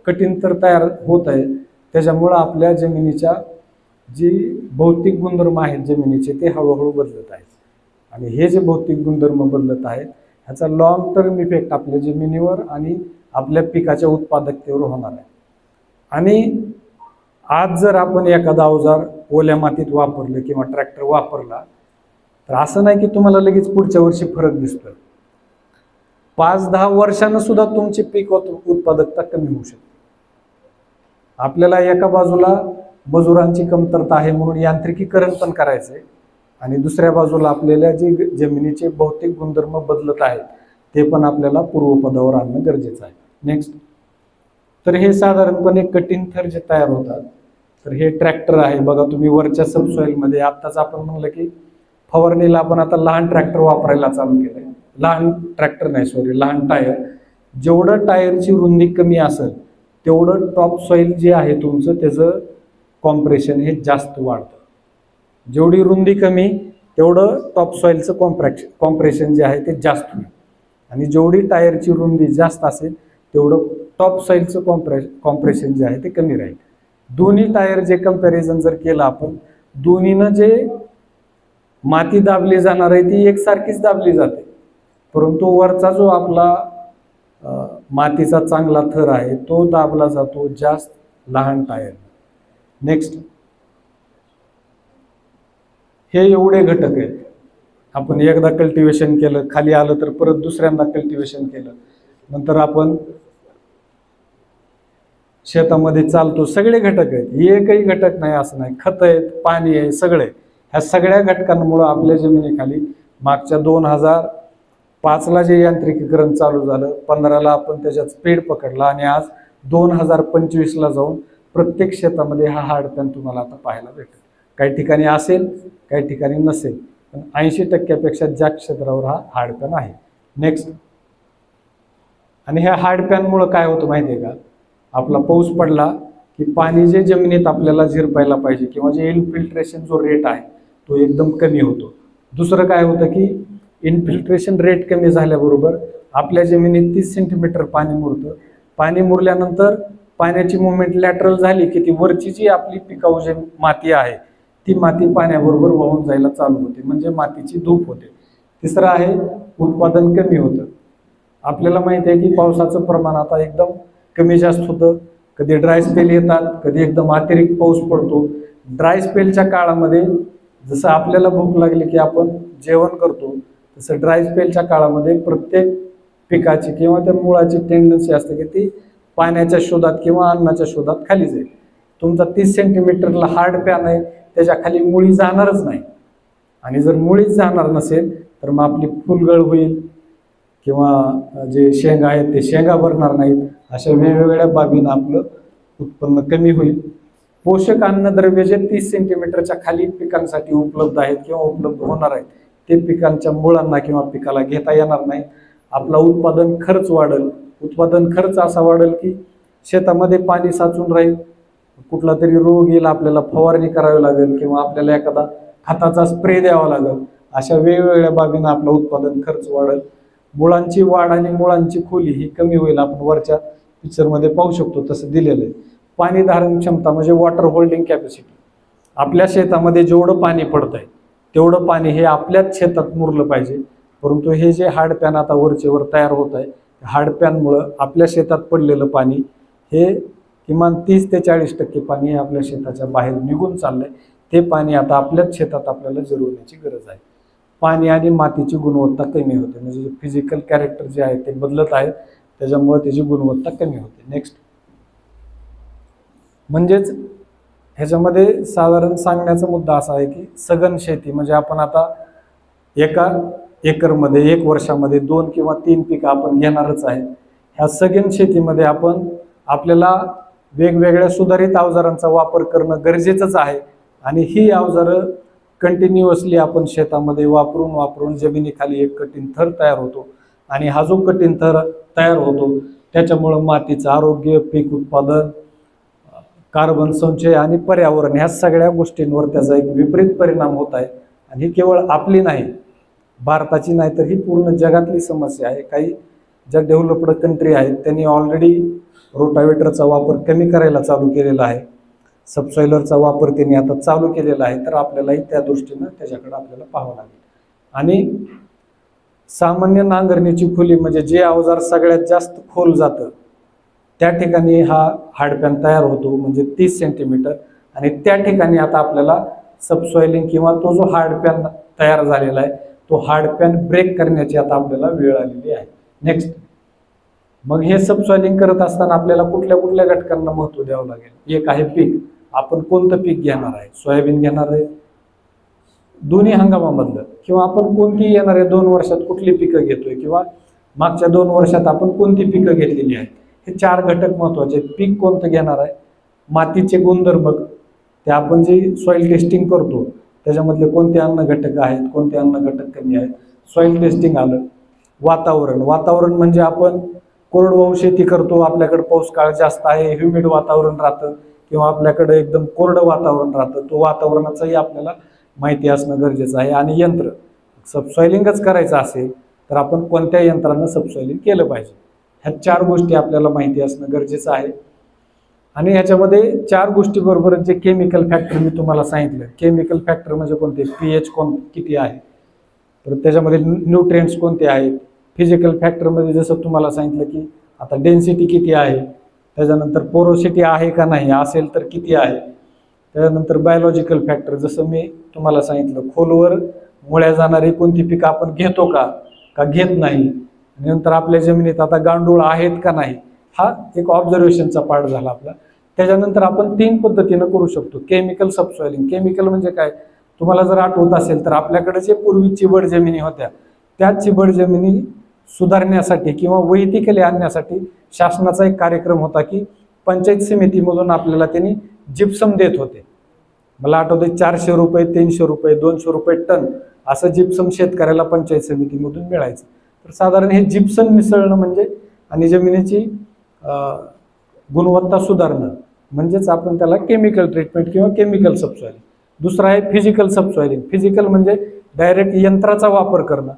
कठीण थर तयार होत आहे त्याच्यामुळं आपल्या जमिनीच्या जी भौतिक गुणधर्म आहेत जमिनीचे ते हळूहळू बदलत आहेत. आणि हे जे भौतिक गुणधर्म बदलत आहेत ह्याचा लॉंग टर्म इफेक्ट आपल्या जमिनीवर आणि आपल्या पिकाच्या उत्पादकतेवर होणार आहे. आणि आज जर आपण एखादा अवजार ओल्या मातीत वापरलं किंवा ट्रॅक्टर वापरला तर असं नाही की तुम्हाला लगेच पुढच्या वर्षी फरक दिसतोय. 5-10 वर्षांना सुद्धा तुमची पीक उत्पादकता कमी होऊ शकते. आपल्याला एका बाजूला मजुरांची कमतरता आहे म्हणून यांत्रिकीकरण पण करायचं आहे, आणि दुसऱ्या बाजूला आपल्याला जे जमिनीचे भौतिक गुणधर्म बदलत आहेत ते पण आपल्याला पूर्वपदावर आणणं गरजेचं आहे. नेक्स्ट. तर हे साधारणपणे कठीण थर जे तयार होतात, तर हे ट्रॅक्टर आहे बघा. तुम्ही वरच्या सबसॉइलमध्ये आत्ताच आपण म्हणलं की फवारणीला आपण आता लहान ट्रॅक्टर वापरायला चालू केलंय. लहान ट्रॅक्टर नाही, सॉरी, लहान टायर. जेवढं टायरची रुंदी कमी असेल तेवढं टॉप सॉइल जे आहे तुमचं त्याचं कॉम्प्रेशन हे जास्त वाढतं. जेवढी रुंदी कमी तेवढं टॉप सॉइलचं कॉम्प्रेशन जे आहे ते जास्त होईल. आणि जेवढी टायरची रुंदी जास्त असेल तेवढं टॉप सॉइलचं कॉम्प्रेशन जे आहे ते कमी राहील. दोन्ही टायर जे कंपॅरिझन जर केलं आपण, दोन्हीनं जे माती दाबली जाणार आहे ती एकसारखीच दाबली जाते, परंतु वरचा जो आपला मातीचा चांगला थर आहे तो दाबला जातो जास्त लहान टायर. नेक्स्ट. हे एवढे घटक आहेत. आपण एकदा कल्टिवेशन केलं, खाली आलं तर परत दुसऱ्यांदा कल्टिवेशन केलं, नंतर आपण शेतामध्ये चालतो, सगळे घटक आहेत. एकही घटक नाही असं नाही. खत आहेत, पाणी आहे, सगळे. ह्या सगळ्या घटकांमुळं आपल्या जमिनीखाली मागच्या 2005ला जे यांत्रिकीकरण चालू झालं, 15ला आपण त्याच्यात स्पीड पकडला, आणि आज 2025ला जाऊन प्रत्येक शेतामध्ये हा हार्ड पॅन तुम्हाला आता पाहायला भेटेल. काही ठिकाणी असेल, काही ठिकाणी नसेल, पण 80%पेक्षा जास्त क्षेत्रावर हा हार्ड पॅन आहे. नेक्स्ट. आणि ह्या हार्ड पॅनमुळं काय होतं माहिती आहे का, आपला पाऊस पडला की पाणी जे जमिनीत आपल्याला झिरपायला पाहिजे किंवा जे इन्फिल्ट्रेशन जो रेट आहे तो एकदम कमी होतो. दुसरं काय होतं की इन्फिल्ट्रेशन रेट कमी झाल्याबरोबर आपल्या जमिनीत 30 सेंटीमीटर पाणी मुरतं. पाणी मुरल्यानंतर पाण्याची मुवमेंट लॅटरल झाली की ती वरची जी आपली पिकाऊ जी माती आहे ती माती पाण्याबरोबर वाहून जायला चालू होते, म्हणजे मातीची धूप होते. तिसरं आहे उत्पादन कमी होतं. आपल्याला माहिती आहे की पावसाचं प्रमाण आता एकदम कमी जास्त होतं. कधी ड्राय स्पेल येतात, कधी एकदम अतिरिक्त पाऊस पडतो. ड्राय स्पेलच्या काळामध्ये जसं आपल्याला भूक लागली की आपण जेवण करतो, तसं ड्राय स्पेलच्या काळामध्ये प्रत्येक पिकाची किंवा त्या मुळाची टेंडन्सी असते की ती पाण्याच्या शोधात किंवा अन्नाच्या शोधात खाली जाईल. तुमचा 30 सेंटीमीटरला हार्ड पॅन आहे, त्याच्या खाली मुळी जाणारच नाही. आणि जर मुळीच जाणार नसेल तर मग आपली फुलगळ होईल किंवा जे शेंगा आहेत ते शेंगा भरणार नाहीत. अशा वेगवेगळ्या बाबीनं आपलं उत्पन्न कमी होईल. पोषक अन्नद्रव्य जे 30 सेंटीमीटरच्या खाली पिकांसाठी उपलब्ध आहेत किंवा उपलब्ध होणार आहेत ते पिकांच्या मुळांना किंवा पिकाला घेता येणार नाही. आपला उत्पादन खर्च वाढेल. उत्पादन खर्च असा वाढेल की शेतामध्ये पाणी साचून राहील, कुठला तरी रोग येईल, आपल्याला फवारणी करावी लागेल किंवा आपल्याला एखादा खताचा स्प्रे द्यावा लागेल. अशा वेगवेगळ्या बाबींना आपलं उत्पादन खर्च वाढेल. मुळांची वाढ आणि मुळांची खोली ही कमी होईल. आपण वरच्या पिक्चरमध्ये पाहू शकतो तसं दिलेलं आहे. पाणी धारण क्षमता म्हणजे वॉटर होल्डिंग कॅपॅसिटी. आपल्या शेतामध्ये जेवढं पाणी पडत आहे तेवढं पाणी हे आपल्याच शेतात मुरलं पाहिजे. परंतु हे जे हार्ड पॅन आता वरचे वर तयार होत आहे, हार्ड पॅनमुळं आपल्या शेतात पडलेलं पाणी हे किमान 30 ते 40% पाणी हे आपल्या शेताच्या बाहेर निघून चाललंय. ते पाणी आता आपल्याच शेतात आपल्याला जिरवण्याची गरज आहे. पाणी आणि मातीची गुणवत्ता कमी होते, म्हणजे फिजिकल कॅरेक्टर जे आहे ते बदलत आहे, त्याच्यामुळे त्याची गुणवत्ता कमी होते. नेक्स्ट म्हणजेच ह्याच्यामध्ये साधारण सांगण्याचा मुद्दा असा आहे की सघन शेती म्हणजे आपण आता एका एकरमध्ये 1 वर्षामध्ये 2 किंवा 3 पिकं आपण घेणारच आहे. ह्या सघन शेतीमध्ये आपण आपल्याला वेगवेगळ्या सुधारित अवजारांचा वापर करणं गरजेचंच आहे. आणि ही अवजारं कंटिन्युअसली आपण शेतामध्ये वापरून जमिनीखाली एक कठीण थर तयार होतो. आणि हा जो कठीण थर तयार होतो त्याच्यामुळं मातीचं आरोग्य, पीक उत्पादन, कार्बन संचय आणि पर्यावरण ह्या सगळ्या गोष्टींवर त्याचा एक विपरीत परिणाम होत आहे. आणि ही केवळ आपली नाही, भारताची नाही तर ही पूर्ण जगातली समस्या आहे. काही ज्या डेव्हलप्ड कंट्री आहेत त्यांनी ऑलरेडी रोटावेटरचा वापर कमी करायला चालू केलेला आहे. सबसॉइलरचा वापर त्यांनी आता चालू केलेला आहे. तर आपल्यालाही त्या दृष्टीनं त्याच्याकडे आपल्याला पाहावं लागेल. आणि सामान्य नांगरणीची खोली म्हणजे जे अवजार सगळ्यात जास्त खोल जातं त्या ठिकाणी हा हार्डपॅन तयार होतो, म्हणजे 30 सेंटीमीटर. आणि त्या ठिकाणी आता आपल्याला सबसॉइलिंग किंवा तो जो हार्डपॅन तयार झालेला आहे तो हार्डपॅन ब्रेक करण्याची आता आपल्याला वेळ आलेली आहे. नेक्स्ट मग हे सबसॉइलिंग करत असताना आपल्याला कुठल्या कुठल्या घटकांना महत्त्व द्यावं लागेल. एक आहे पीक. आपण कोणतं पीक घेणार आहे, सोयाबीन घेणार आहे दोन्ही हंगामामधलं, किंवा आपण कोणती येणाऱ्या 2 वर्षात कुठली पिकं घेतोय किंवा मागच्या 2 वर्षात आपण कोणती पिकं घेतलेली आहेत. हे 4 घटक महत्त्वाचे आहेत. पीक कोणतं घेणार आहे, मातीचे गुणधर्म, ते आपण जी सॉइल टेस्टिंग करतो त्याच्यामधले कोणते अन्न घटक आहेत, कोणते अन्न घटक कमी आहेत, सॉइल टेस्टिंग आलं. वातावरण म्हणजे आपण कोरडवाहू शेती करतो, आपल्याकडे पाऊस काळ जास्त आहे, ह्युमिड वातावरण राहतं किंवा आपल्याकडे एकदम कोरडं वातावरण राहतं, तो वातावरणाचंही आपल्याला माहिती असणं गरजेचं आहे. आणि यंत्र, सबसॉइलिंगच करायचं असेल तर आपण कोणत्या यंत्रानं सबसॉइलिंग केलं पाहिजे, ह्या 4 गोष्टी आपल्याला माहिती असणं गरजेचं आहे. आणि ह्याच्यामध्ये 4 गोष्टीबरोबर जे केमिकल फॅक्टर मी तुम्हाला सांगितलं, केमिकल फॅक्टर म्हणजे कोणते, pH किती आहे, तर त्याच्यामध्ये न्यूट्रिएंट्स कोणते आहेत, फिजिकल फॅक्टरमध्ये जसं तुम्हाला सांगितलं की आता डेन्सिटी किती आहे, त्याच्यानंतर पोरोसिटी आहे का नाही, असेल तर किती आहे, त्याच्यानंतर बायोलॉजिकल फॅक्टर जसं मी तुम्हाला सांगितलं खोलवर मुळ्या जाणारी कोणती पिकं आपण घेतो का घेत नाही, नंतर आपल्या जमिनीत आता गांडूळ आहेत का नाही, हा एक ऑब्झर्वेशनचा पार्ट झाला आपला. त्याच्यानंतर आपण 3 पद्धतीनं करू शकतो. केमिकल सबसॉइलिंग. केमिकल म्हणजे काय, तुम्हाला जर आठवत असेल तर आपल्याकडे जे पूर्वी चिबड जमिनी होत्या त्या चिबड जमिनी सुधारण्यासाठी किंवा वैयक्तिकली आणण्यासाठी शासनाचा एक कार्यक्रम होता की पंचायत समितीमधून आपल्याला त्यांनी जिप्सम देत होते. मला आठवते 400 रुपये, 300 रुपये, 200 रुपये टन असं जिप्सम शेतकऱ्याला पंचायत समितीमधून मिळायचं. तर साधारण हे जिप्सम मिसळणं म्हणजे आणि जमिनीची गुणवत्ता सुधारणं म्हणजेच आपण त्याला केमिकल ट्रीटमेंट किंवा केमिकल सबसॉइलिंग. दुसरं आहे फिजिकल सबसॉइलिंग. फिजिकल म्हणजे डायरेक्ट यंत्राचा वापर करणं,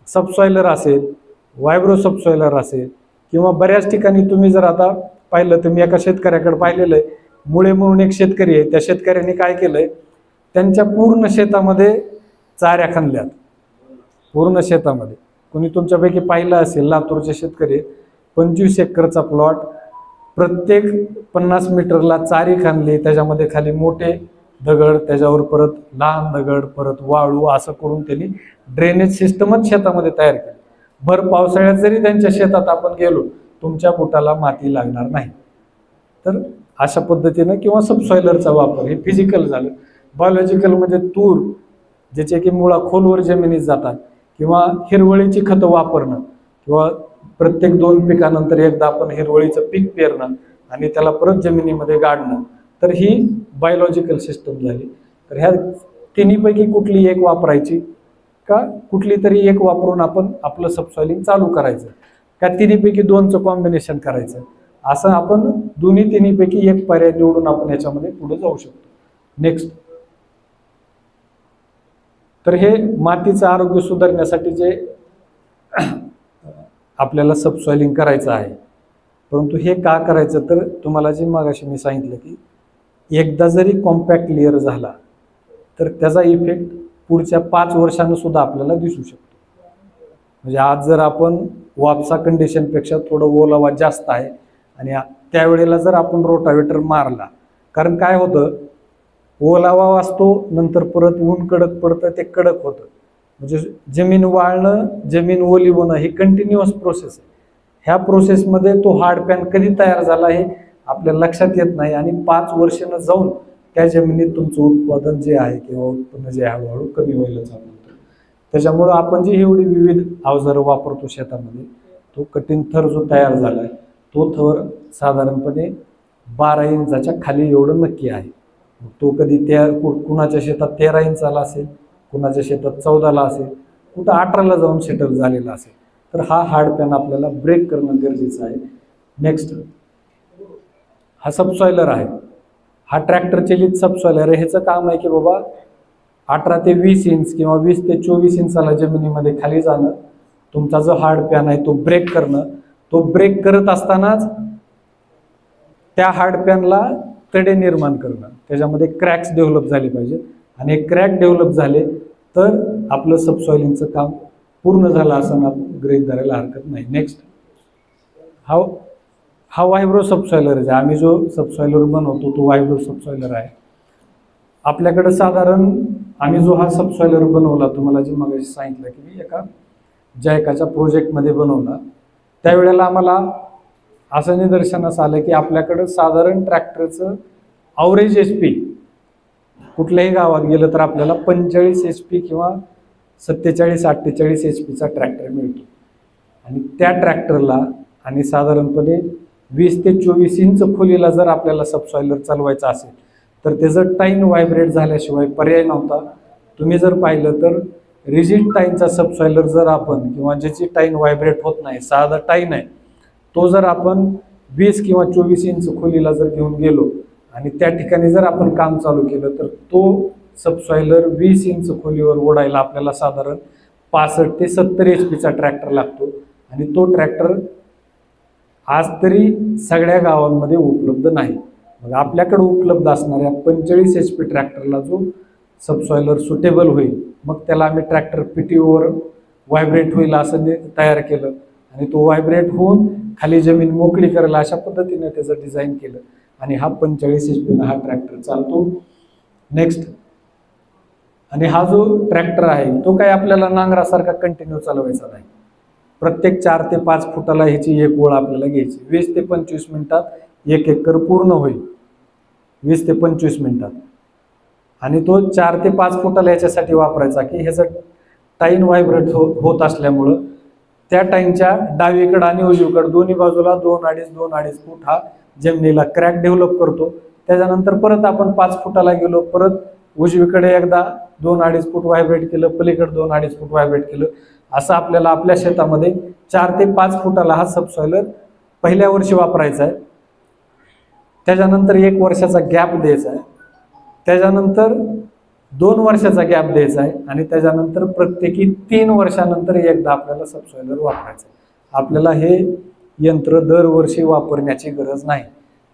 सबसॉइलर असेल, वायब्रो सबसॉइलर असेल, किंवा बऱ्याच ठिकाणी तुम्ही जर आता पाहिलं तर मी एका शेतकऱ्याकडे पाहिलेलं आहे, मुळे म्हणून एक शेतकरी आहे, त्या शेतकऱ्यांनी काय केलंय, त्यांच्या पूर्ण शेतामध्ये चाऱ्या खणल्यात. पूर्ण शेतामध्ये कोणी तुमच्यापैकी पाहिलं असेल, लातूरचे शेतकरी 25 एकरचा प्लॉट, प्रत्येक 50 मीटरला चारी खणली, त्याच्यामध्ये खाली मोठे दगड, त्याच्यावर परत लहान दगड, परत वाळू, असं करून त्यांनी ड्रेनेज सिस्टमच शेतामध्ये तयार केली. भर पावसाळ्यात जरी त्यांच्या शेतात आपण गेलो, तुमच्या बुटाला माती लागणार नाही. तर अशा पद्धतीनं, किंवा सबसॉइलरचा वापर, हे फिजिकल झालं. बायोलॉजिकल म्हणजे तूर, ज्याचे की मुळा खोलवर जमिनीत जातात, किंवा हिरवळीची खतं वापरणं, किंवा प्रत्येक 2 पिकानंतर एकदा आपण हिरवळीचं पीक पेरणं आणि त्याला परत जमिनीमध्ये गाडणं. तर ही बायोलॉजिकल सिस्टम झाली. तर ह्या तिन्हीपैकी कुठली एक वापरायची, का कुठली तरी एक वापरून आपण आपलं सबसॉइलिंग चालू करायचं, का तिन्हीपैकी 2चं कॉम्बिनेशन करायचं, असं आपण तिन्हीपैकी एक पर्याय निवडून आपण याच्यामध्ये पुढे जाऊ शकतो. नेक्स्ट, तर हे मातीचं आरोग्य सुधारण्यासाठी जे आपल्याला सबसॉइलिंग करायचं आहे. परंतु हे का करायचं, तर तुम्हाला जे मागाशी मी सांगितलं की एकदा जरी कॉम्पॅक्ट लेअर झाला तर त्याचा इफेक्ट पुढच्या 5 वर्षांना सुद्धा आपल्याला दिसू शकतो. म्हणजे आज जर आपण वापसा कंडिशनपेक्षा थोडं ओलावा जास्त आहे आणि त्यावेळेला जर आपण रोटावेटर मारला, कारण काय होतं, ओलावा वाचतो, नंतर परत ऊन कडक पडतं, ते कडक होतं. म्हणजे जमीन वाळणं, जमीन ओली होणं ही कंटिन्युअस प्रोसेस आहे. ह्या प्रोसेसमध्ये तो हार्ड पॅन कधी तयार झाला हे आपल्या लक्षात येत नाही, आणि 5 वर्षानं जाऊन त्या जमिनीत तुमचं उत्पादन जे आहे किंवा उत्पन्न जे आहे हळूहळू कमी व्हायला चालू होतं. त्याच्यामुळं आपण जी एवढी विविध अवजारं वापरतो शेतामध्ये, तो कठीण थर जो तयार झाला आहे, तो थर साधारणपणे 12 इंचाच्या खाली एवढं नक्की आहे. तो कधी कुणाच्या शेतात 13 इंचाला असेल, कुणाच्या शेतात 14ला असेल, कुठं 18ला जाऊन सेटल झालेला असेल. तर हा हार्ड पॅन आपल्याला ब्रेक करणं गरजेचं आहे. नेक्स्ट, हा सबसॉइलर आहे. हा ट्रॅक्टर चलित सबसॉइलर आहे. ह्याचं काम आहे की बाबा 18 ते 20 इंच किंवा 20 ते 24 इंचाला जमिनीमध्ये खाली जाणं, तुमचा जो हार्ड पॅन आहे तो ब्रेक करणं. तो ब्रेक करत असतानाच त्या हार्ड पॅनला तडे निर्माण करणं, त्याच्यामध्ये क्रॅक्स डेव्हलप झाले पाहिजे, आणि हे क्रॅक डेव्हलप झाले तर आपलं सबसॉइलिंगचं काम पूर्ण झालं असं गृहीत धरायला हरकत नाही. नेक्स्ट, हा वायब्रो सबसॉइलर आहे. आम्ही जो सबसॉइलर बनवतो तो वायब्रो सबसॉइलर आहे. आपल्याकडे साधारण आम्ही जो हा सबसॉइलर बनवला, तुम्हाला जे मगाशी सांगितलं की मी एका जायकाच्या प्रोजेक्टमध्ये बनवला, त्यावेळेला आम्हाला असं निदर्शनास आलं की आपल्याकडं साधारण ट्रॅक्टरचं ॲव्हरेज HP कुठल्याही गावात गेलं तर आपल्याला 45 HP किंवा 47-48 HPचा ट्रॅक्टर मिळतो. आणि त्या ट्रॅक्टरला आणि साधारणपणे 20 ते 24 इंच खोलीला जर आपल्याला सबसॉइलर चालवायचं असेल तर त्याचं टाईन व्हायब्रेट झाल्याशिवाय पर्याय नव्हता. तुम्ही जर पाहिलं तर रिजिड टाईनचा सबसॉइलर जर आपण, किंवा ज्याची टाईन व्हायब्रेट होत नाही, साधा टाईन आहे, तो जर आपण 20 किंवा 24 इंच खोलीला जर घेऊन गेलो आणि त्या ठिकाणी जर आपण काम चालू केलं तर तो सबसॉइलर 20 इंच खोलीवर ओढायला आपल्याला साधारण 65 ते 70 HPचा ट्रॅक्टर लागतो. आणि तो ट्रॅक्टर आज तरी सगळ्या गावांमध्ये उपलब्ध नाही. मग आपल्याकडे उपलब्ध असणाऱ्या 45 HP ट्रॅक्टरला जो सबसॉइलर सुटेबल होईल, मग त्याला आम्ही ट्रॅक्टर PTOवर व्हायब्रेट होईल असं तयार केलं, आणि तो व्हायब्रेट होऊन खाली जमीन मोकळी करायला अशा पद्धतीने त्याचं डिझाईन केलं, आणि हा 45 HP हा ट्रॅक्टर चालतो. नेक्स्ट, आणि हा जो ट्रॅक्टर आहे तो काय आपल्याला नांगरासारखा कंटिन्यू चालवायचा नाही. प्रत्येक 4 ते 5 फुटाला ह्याची एक ओळ आपल्याला घ्यायची. 20 ते 25 मिनिटात 1 एकर पूर्ण होईल, 20 ते 25 मिनिटात. आणि तो 4 ते 5 फुटाला याच्यासाठी वापरायचा की ह्याचं टाईन व्हायब्रेट होत असल्यामुळं त्या टाईनच्या डावीकडं आणि उजवीकडं दोन्ही बाजूला 2-2.5 फूट हा जमिनीला क्रॅक डेव्हलप करतो. त्याच्यानंतर परत आपण 5 फुटाला गेलो, परत उजवीकडे एकदा 2-2.5 फूट व्हायब्रेट केलं, पलीकडे 2-2.5 फूट व्हायब्रेट केलं. असं आपल्याला आपल्या शेतामध्ये 4 ते 5 फुटाला हा सबसॉइलर पहिल्या वर्षी वापरायचा आहे. त्याच्यानंतर 1 वर्षाचा गॅप द्यायचा आहे, त्याच्यानंतर 2 वर्षाचा गॅप द्यायचा आहे, आणि त्याच्यानंतर प्रत्येकी 3 वर्षानंतर एकदा आपल्याला सबसॉइलर वापरायचं आहे. आपल्याला हे यंत्र दरवर्षी वापरण्याची गरज नाही.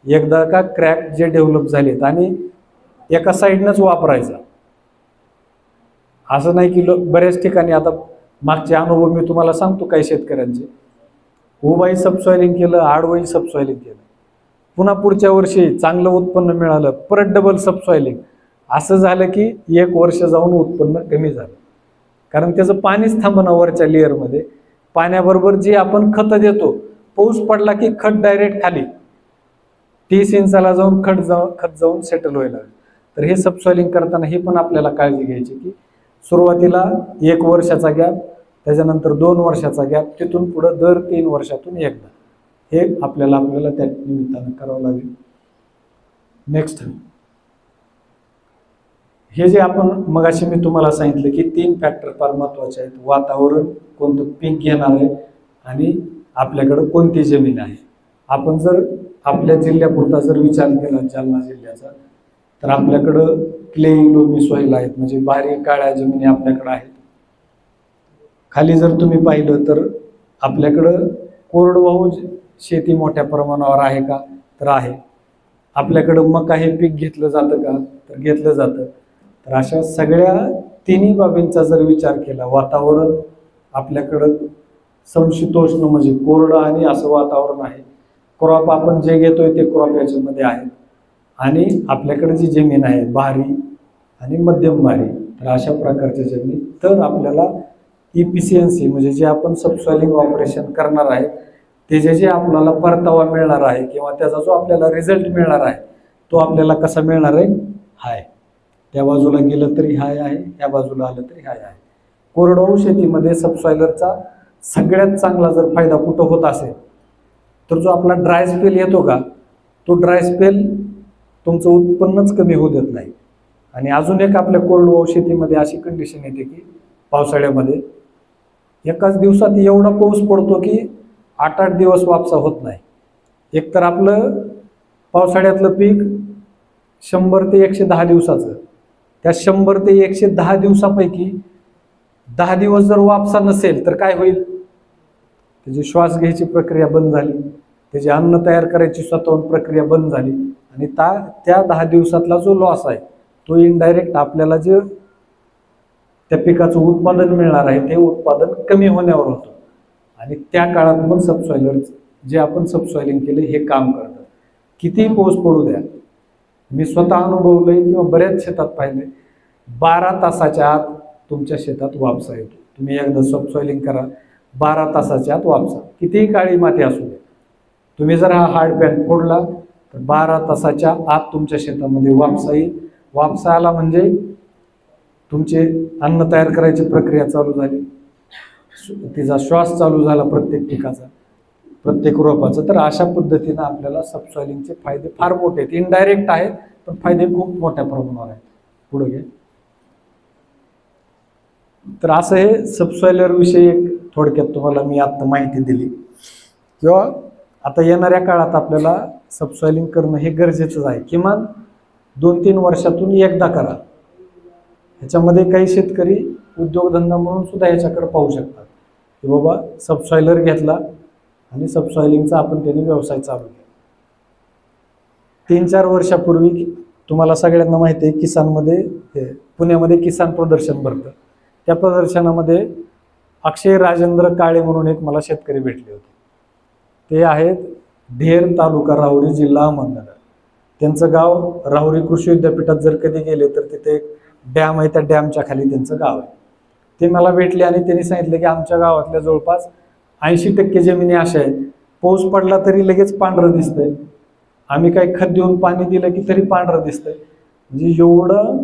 एकदा का क्रॅक जे डेव्हलप झालेत आणि एका साईडनंच वापरायचा, असं नाही की बऱ्याच ठिकाणी आता मागचे अनुभव मी तुम्हाला सांगतो काही शेतकऱ्यांचे, उभंही सबसॉइलिंग केलं, आडवंही सबसॉइलिंग केलं, पुन्हा पुढच्या वर्षी चांगलं उत्पन्न मिळालं, परत डबल सबसॉइलिंग, असं झालं की 1 वर्ष जाऊन उत्पन्न कमी झालं, कारण त्याचं पाणीच थांबणं वरच्या लेअरमध्ये. पाण्याबरोबर जे आपण खत देतो, पाऊस पडला की खत डायरेक्ट खाली 30 इंचाला जाऊन खत जाऊन सेटल व्हायला. तर हे सबसॉइलिंग करताना हे पण आपल्याला काळजी घ्यायची की सुरुवातीला 1 वर्षाचा गॅप, त्याच्यानंतर 2 वर्षाचा गॅप, तिथून पुढे दर 3 वर्षातून एकदा, हे आपल्याला त्या निमित्तानं करावं लागेल. नेक्स्ट, हे जे आपण मगाशी मी तुम्हाला सांगितलं की 3 फॅक्टर फार महत्वाचे आहेत. वातावरण, कोणतं पीक घेणार आहे, आणि आपल्याकडं कोणती जमीन आहे. आपण जर आपल्या जिल्ह्यापुरता जर विचार केला, जालना जिल्ह्याचा, तर आपल्याकडं क्ले लोमी सॉइल आहेत, म्हणजे बारीक काळ्या जमिनी आपल्याकडं आहेत. खाली जर तुम्ही पाहिलं तर आपल्याकडं कोरडवाहू शेती मोठ्या प्रमाणावर आहे का, तर आहे. आपल्याकडं मका हे पीक घेतलं जातं का, तर घेतलं जातं. तर अशा सगळ्या तिन्ही बाबींचा जर विचार केला, वातावरण आपल्याकडं समशीतोष्ण म्हणजे कोरडं आणि असं वातावरण आहे, क्रॉप आपण जे घेतोय ते क्रॉप याच्यामध्ये आहे, आणि आपल्याकडे जी जमीन आहे भारी आणि मध्यम भारी, तर अशा प्रकारच्या जमीन, तर आपल्याला इफिशियन्सी म्हणजे जे आपण सबसॉइलिंग ऑपरेशन करणार आहे त्याचे जे आपल्याला परतावा मिळणार आहे किंवा त्याचा जो आपल्याला रिझल्ट मिळणार आहे तो आपल्याला कसा मिळणार आहे, हाय. त्या बाजूला गेलं तरी हाय आहे, या बाजूला आलं तरी हाय आहे. कोरडवाहू शेतीमध्ये सबसॉइलरचा सगळ्यात चांगला जर फायदा कुठं होत असेल तर जो आपला ड्राय स्पेल येतो का, तो ड्राय स्पेल तुमचं उत्पन्नच कमी होऊ देत नाही. आणि अजून एक आपल्या कोरडवाहू शेतीमध्ये अशी कंडिशन येते की पावसाळ्यामध्ये एकाच दिवसात एवढा पाऊस पडतो की 8-8 दिवस वापसा होत नाही. एकतर आपलं पावसाळ्यातलं पीक 100 ते 110 दिवसाचं, त्या 100 ते 110 दिवसापैकी 10 दिवस जर वापसा नसेल तर काय होईल, त्याची श्वास घ्यायची प्रक्रिया बंद झाली, त्याची अन्न तयार करायची स्वतःहून प्रक्रिया बंद झाली, आणि त्या 10 दिवसातला जो लॉस आहे तो इनडायरेक्ट आपल्याला जे त्या पिकाचं उत्पादन मिळणार आहे ते उत्पादन कमी होण्यावर होतं. आणि त्या काळात पण सबसॉइलर जे आपण सबसॉइलिंग केले हे काम करतं. कितीही पाऊस पडू द्या, मी स्वतः अनुभवलंय किंवा बऱ्याच शेतात पाहिले, 12 तासाच्या आत तुमच्या शेतात वापसा येतो. तुम्ही एकदा सबसॉइलिंग करा, 12 तासाच्या आत वापसा, कितीही काळी माती असू दे. तुम्ही जर हा हार्ड पॅन फोडला तर 12 तासाच्या आत तुमच्या शेतामध्ये वापसा येईल. वापसा आला म्हणजे तुमचे अन्न तयार करायची प्रक्रिया चालू झाली, तिचा श्वास चालू झाला प्रत्येक पिकाचा, प्रत्येक रोपाचा. तर अशा पद्धतीनं आपल्याला सबसॉइलिंगचे फायदे फार मोठे आहेत. इनडायरेक्ट आहेत पण फायदे खूप मोठ्या प्रमाणावर आहेत. पुढे घे. तर असं हे सबसॉइलर विषयी एक थोडक्यात तुम्हाला मी आता माहिती दिली. किंवा आता येणाऱ्या काळात आपल्याला सबसॉइलिंग करणं हे गरजेचंच आहे. किमान 2-3 वर्षातून एकदा करा. ह्याच्यामध्ये काही शेतकरी उद्योगधंदा म्हणून सुद्धा ह्याच्याकडे पाहू शकतात की बाबा सबसॉइलर घेतला आणि सबसॉइलिंगचा आपण त्याने व्यवसाय चालू केला. 3-4 वर्षापूर्वी तुम्हाला सगळ्यांना माहिती आहे किसानमध्ये पुण्यामध्ये किसान प्रदर्शन भरतं. त्या प्रदर्शनामध्ये अक्षय राजेंद्र काळे म्हणून एक मला शेतकरी भेटले होते. ते आहेत ढेर तालुका राहुरी जिल्हा अहमदनगर. त्यांचं गाव राहुरी कृषी विद्यापीठात जर कधी गेले तर तिथे एक डॅम आहे, त्या डॅमच्या खाली त्यांचं गाव आहे. ते मला भेटले आणि त्यांनी सांगितलं की आमच्या गावातल्या जवळपास 80% जमिनी अशा आहेत, पाऊस पडला तरी लगेच पांढरं दिसतंय, आम्ही काही खत देऊन पाणी दिलं की तरी पांढरं दिसतंय. म्हणजे एवढं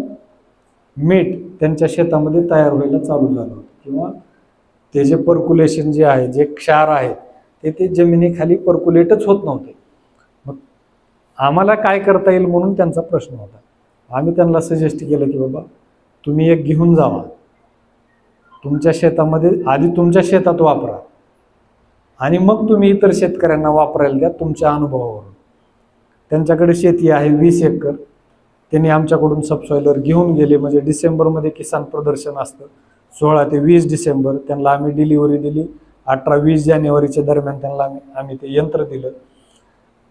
मीठ त्यांच्या शेतामध्ये तयार व्हायला चालू झालं होतं. किंवा ते जे पर्क्युलेशन जे आहे, जे क्षार आहे ते जमिनीखाली पर्क्युलेटच होत नव्हते. मग आम्हाला काय करता येईल म्हणून त्यांचा प्रश्न होता. आम्ही त्यांना सजेस्ट केलं की बाबा तुम्ही एक घेऊन जावा, तुमच्या शेतामध्ये आधी तुमच्या शेतात वापरा आणि मग तुम्ही इतर शेतकऱ्यांना वापरायला द्या तुमच्या अनुभवावरून. त्यांच्याकडे शेती आहे 20 एकर. त्यांनी आमच्याकडून सबसॉइलर घेऊन गेले. म्हणजे डिसेंबरमध्ये किसान प्रदर्शन असतं, 16 ते 20 डिसेंबर. त्यांना आम्ही डिलिव्हरी दिली. 18-20 जानेवारीच्या दरम्यान त्यांना आम्ही ते यंत्र दिलं.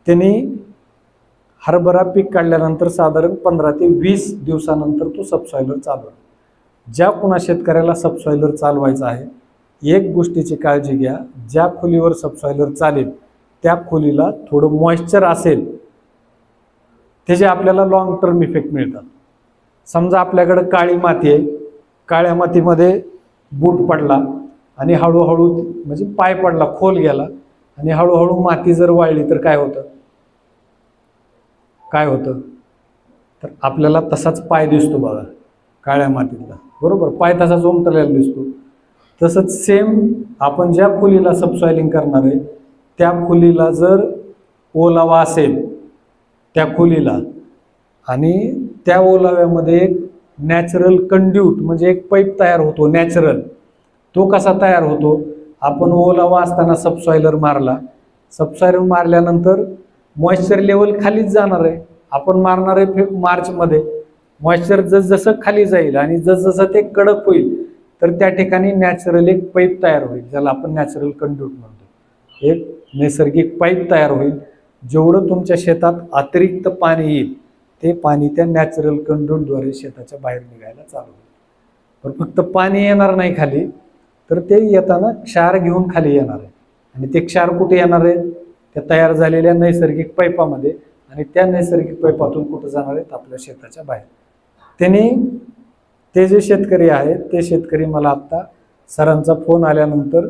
त्यांनी हरभरा पीक काढल्यानंतर साधारण 15 ते 20 दिवसानंतर तो सबसॉइलर चालवला. ज्या पुन्हा शेतकऱ्याला सबसॉइलर चालवायचा आहे, एक गोष्टीची काळजी घ्या, ज्या खोलीवर सबसॉइलर चालेल त्या खोलीला थोडं मॉइश्चर असेल, त्याचे आपल्याला लॉंग टर्म इफेक्ट मिळतात. समजा आपल्याकडे काळी माती आहे, काळ्या मातीमध्ये बूट पडला आणि हळूहळू म्हणजे पाय पडला, खोल गेला आणि हळूहळू माती जर वाळली तर काय होतं? काय होतं? तर आपल्याला तसाच पाय दिसतो बघा काळ्या मातीतला, बरोबर? पाय तसाच उमटलेला दिसतो. तसंच सेम आपण ज्या खोलीला सबसॉइलिंग करणार आहे त्या खोलीला जर ओलावा असेल त्या खोलीला, आणि त्या ओलाव्यामध्ये एक नॅचरल कंड्यूट म्हणजे एक पाईप तयार होतो नॅचरल. तो कसा तयार होतो? आपण ओलावा असताना सबसॉइलर मारला, सबसॉइलर मारल्यानंतर मॉइश्चर लेवल खालीच जाणार आहे. आपण मारणार आहे मार्चमध्ये, मॉइश्चर जसजसं खाली जाईल आणि जसजसं ते कडक होईल तर त्या ठिकाणी नॅचरल एक पाईप तयार होईल, ज्याला आपण नॅचरल कंड्यूट म्हणतो. एक नैसर्गिक पाईप तयार होईल. जेवढं तुमच्या शेतात अतिरिक्त पाणी येईल ते पाणी त्या नॅचरल कंड्यूटद्वारे शेताच्या बाहेर निघायला चालू होईल. पण फक्त पाणी येणार नाही खाली, तर ते येताना क्षार घेऊन खाली येणार आहे. आणि ते क्षार कुठे येणार आहे? त्या तयार झालेल्या नैसर्गिक पाईपामध्ये, आणि त्या नैसर्गिक पाईपातून कुठं जाणार आहेत? आपल्या शेताच्या बाहेर. त्यांनी ते जे शेतकरी आहेत ते शेतकरी मला आत्ता सरांचा फोन आल्यानंतर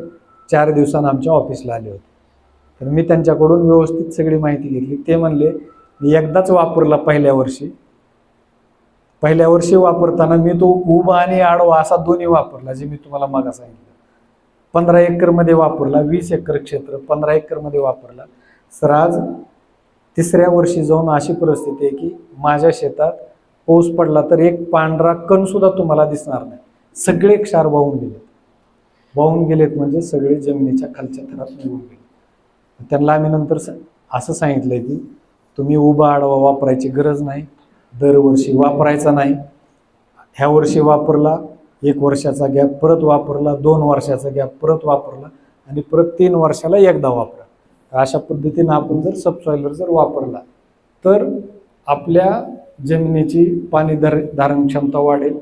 4 दिवसांनी आमच्या ऑफिसला आले होते. तर मी त्यांच्याकडून व्यवस्थित सगळी माहिती घेतली. ते म्हणले मी एकदाच वापरला पहिल्या वर्षी वापरताना मी तो उभा आणि आडवा असा दोन्ही वापरला, जे मी तुम्हाला मागे सांगितलं. 15 एकरमध्ये वापरला, 20 एकर क्षेत्र 15 एकरमध्ये वापरला. सर आज 3ऱ्या वर्षी जाऊन अशी परिस्थिती आहे की माझ्या शेतात पाऊस पडला तर एक पांढरा कण सुद्धा तुम्हाला दिसणार नाही. सगळे क्षार वाहून गेलेत म्हणजे सगळे जमिनीच्या खालच्या थरात निघून गेले. त्यांना आम्ही नंतर असं सांगितलंय की तुम्ही उभा आडवा वापरायची गरज नाही, दरवर्षी वापरायचा नाही. ह्या वर्षी वापरला, 1 वर्षाचा गॅप परत वापरला, 2 वर्षाचा गॅप परत वापरला आणि परत 3 वर्षाला एकदा वापरा. अशा पद्धतीनं आपण जर सबसॉइलर जर वापरला तर आपल्या जमिनीची पाणी धारण क्षमता वाढेल.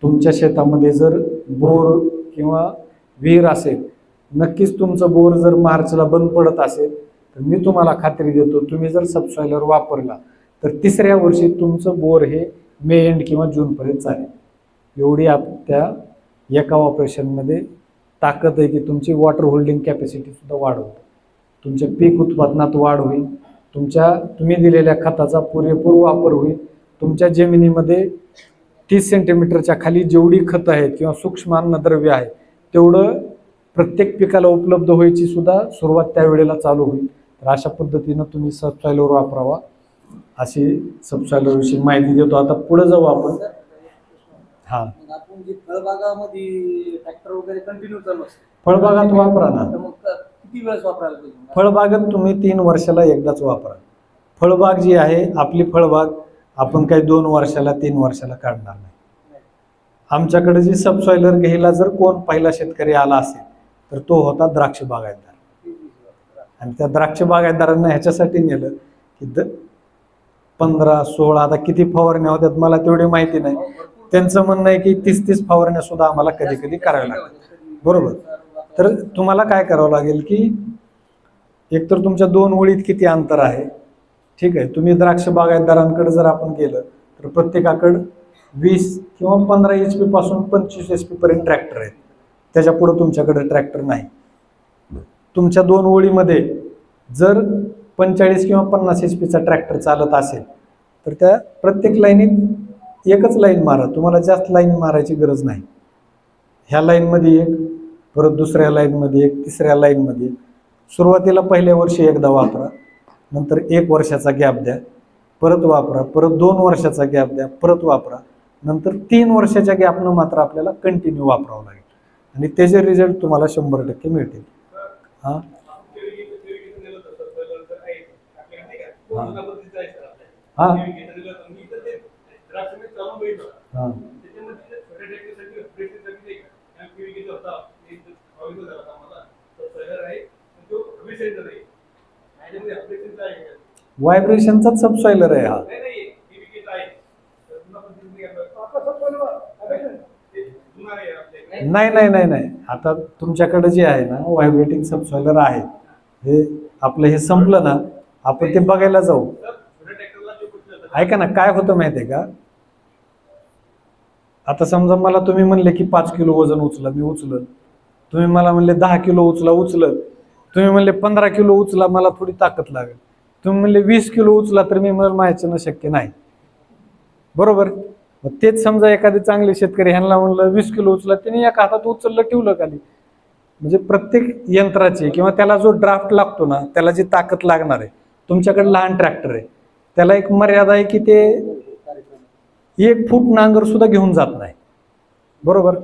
तुमच्या शेतामध्ये जर बोर किंवा विहीर असेल, नक्कीच तुमचं बोर जर मार्चला बंद पडत असेल तर मी तुम्हाला खात्री देतो, तुम्ही जर सबसॉइलर वापरला तर 3ऱ्या वर्षी तुमचं बोर हे मे एंड किंवा जूनपर्यंत चालेल. एवढी त्या एका ऑपरेशनमध्ये ताकद आहे की तुमची वॉटर होल्डिंग कॅपॅसिटी सुद्धा वाढवतो. तुमच्या पीक उत्पादनात वाढ होईल, तुम्ही दिलेल्या खताचा पुरेपूर वापर होईल. तुमच्या जमिनीमध्ये 30 सेंटीमीटरच्या खाली जेवढी खतं आहेत किंवा सूक्ष्म अन्नद्रव्य आहे तेवढं प्रत्येक पिकाला उपलब्ध व्हायची सुद्धा सुरुवात त्यावेळेला चालू होईल. तर अशा पद्धतीनं तुम्ही सबसॉइलर वापरावा, अशी सबसॉइलरविषयी माहिती देतो. आता पुढे जाऊ आपण. हां, आपण जे फळबागामध्ये ट्रॅक्टर वगैरे कंटिन्यू चालू असते, फळबागात वापरा ना. तर मग किती वेळेस वापरायला पाहिजे? फळबागात तुम्ही 3 वर्षाला एकदाच वापरा. फळबाग जी आहे आपली फळबाग आपण काही 2 वर्षाला 3 वर्षाला काढणार नाही. आमच्याकडे जी सबसॉइलर घ्यायला जर कोण पहिला शेतकरी आला असेल तर तो होता द्राक्ष बागायतदार. आणि त्या द्राक्ष बागायतदारांना ह्याच्यासाठी नेलं की 15-16 आता किती फवारण्या होत्यात मला तेवढी माहिती नाही. त्यांचं म्हणणं आहे की 30 फवारण्या सुद्धा आम्हाला कधी कधी कराव्या लागतात, बरोबर? तर तुम्हाला काय करावं लागेल की एकतर तुमच्या 2 ओळीत किती अंतर आहे, ठीक आहे. तुम्ही द्राक्ष बागायतदारांकडे जर आपण गेलं तर प्रत्येकाकडे 20 किंवा 15 HP पासून 25 HP पर्यंत ट्रॅक्टर आहेत. त्याच्या पुढे तुमच्याकडे ट्रॅक्टर नाही. तुमच्या 2 ओळीमध्ये जर 45 किंवा 50 HP ट्रॅक्टर चालत असेल तर त्या प्रत्येक लाईनीत एकच लाईन मारा. तुम्हाला जास्त लाईन मारायची गरज नाही. ह्या लाईनमध्ये एक, परत दुसऱ्या लाईनमध्ये एक, तिसऱ्या लाईनमध्ये एक. सुरुवातीला पहिल्या वर्षी एकदा वापरा, नंतर 1 वर्षाचा गॅप द्या, परत वापरा, परत 2 वर्षाचा गॅप द्या, परत वापरा, नंतर 3 वर्षाच्या गॅपनं मात्र आपल्याला कंटिन्यू वापरावं लागेल आणि त्याचे रिझल्ट तुम्हाला 100% मिळतील. हां हां हां व्हायब्रेशनचाच सबसॉइलर आहे हा. नाही, आता तुमच्याकडे जे आहे ना व्हायब्रेटिंग सबसॉइलर आहे, हे आपलं हे संपलं ना आपण ते बघायला जाऊ. ऐका ना, काय होतं माहिती आहे का, आता समजा मला तुम्ही म्हणले की 5 किलो वजन उचला, मी उचलल. तुम्ही मला म्हणले 10 किलो उचला, उचलल. तुम्ही म्हणले 15 किलो उचला, मला थोडी ताकद लागेल. तुम्ही म्हणले 20 किलो उचला, तर मी मला माझ्यानं शक्य नाही. बरोबर. मग तेच समजा एखादे चांगले शेतकरी ह्यांना म्हणलं 20 किलो उचला, त्यांनी एका हातात उचललं, ठेवलं खाली. म्हणजे प्रत्येक यंत्राची किंवा त्याला जो ड्राफ्ट लागतो ना, त्याला जी ताकद लागणार आहे, तुमच्याकडे लहान ट्रॅक्टर आहे, त्याला एक मर्यादा आहे की ते 1 फूट नांगर सुद्धा घेऊन जात नाही. बरोबर.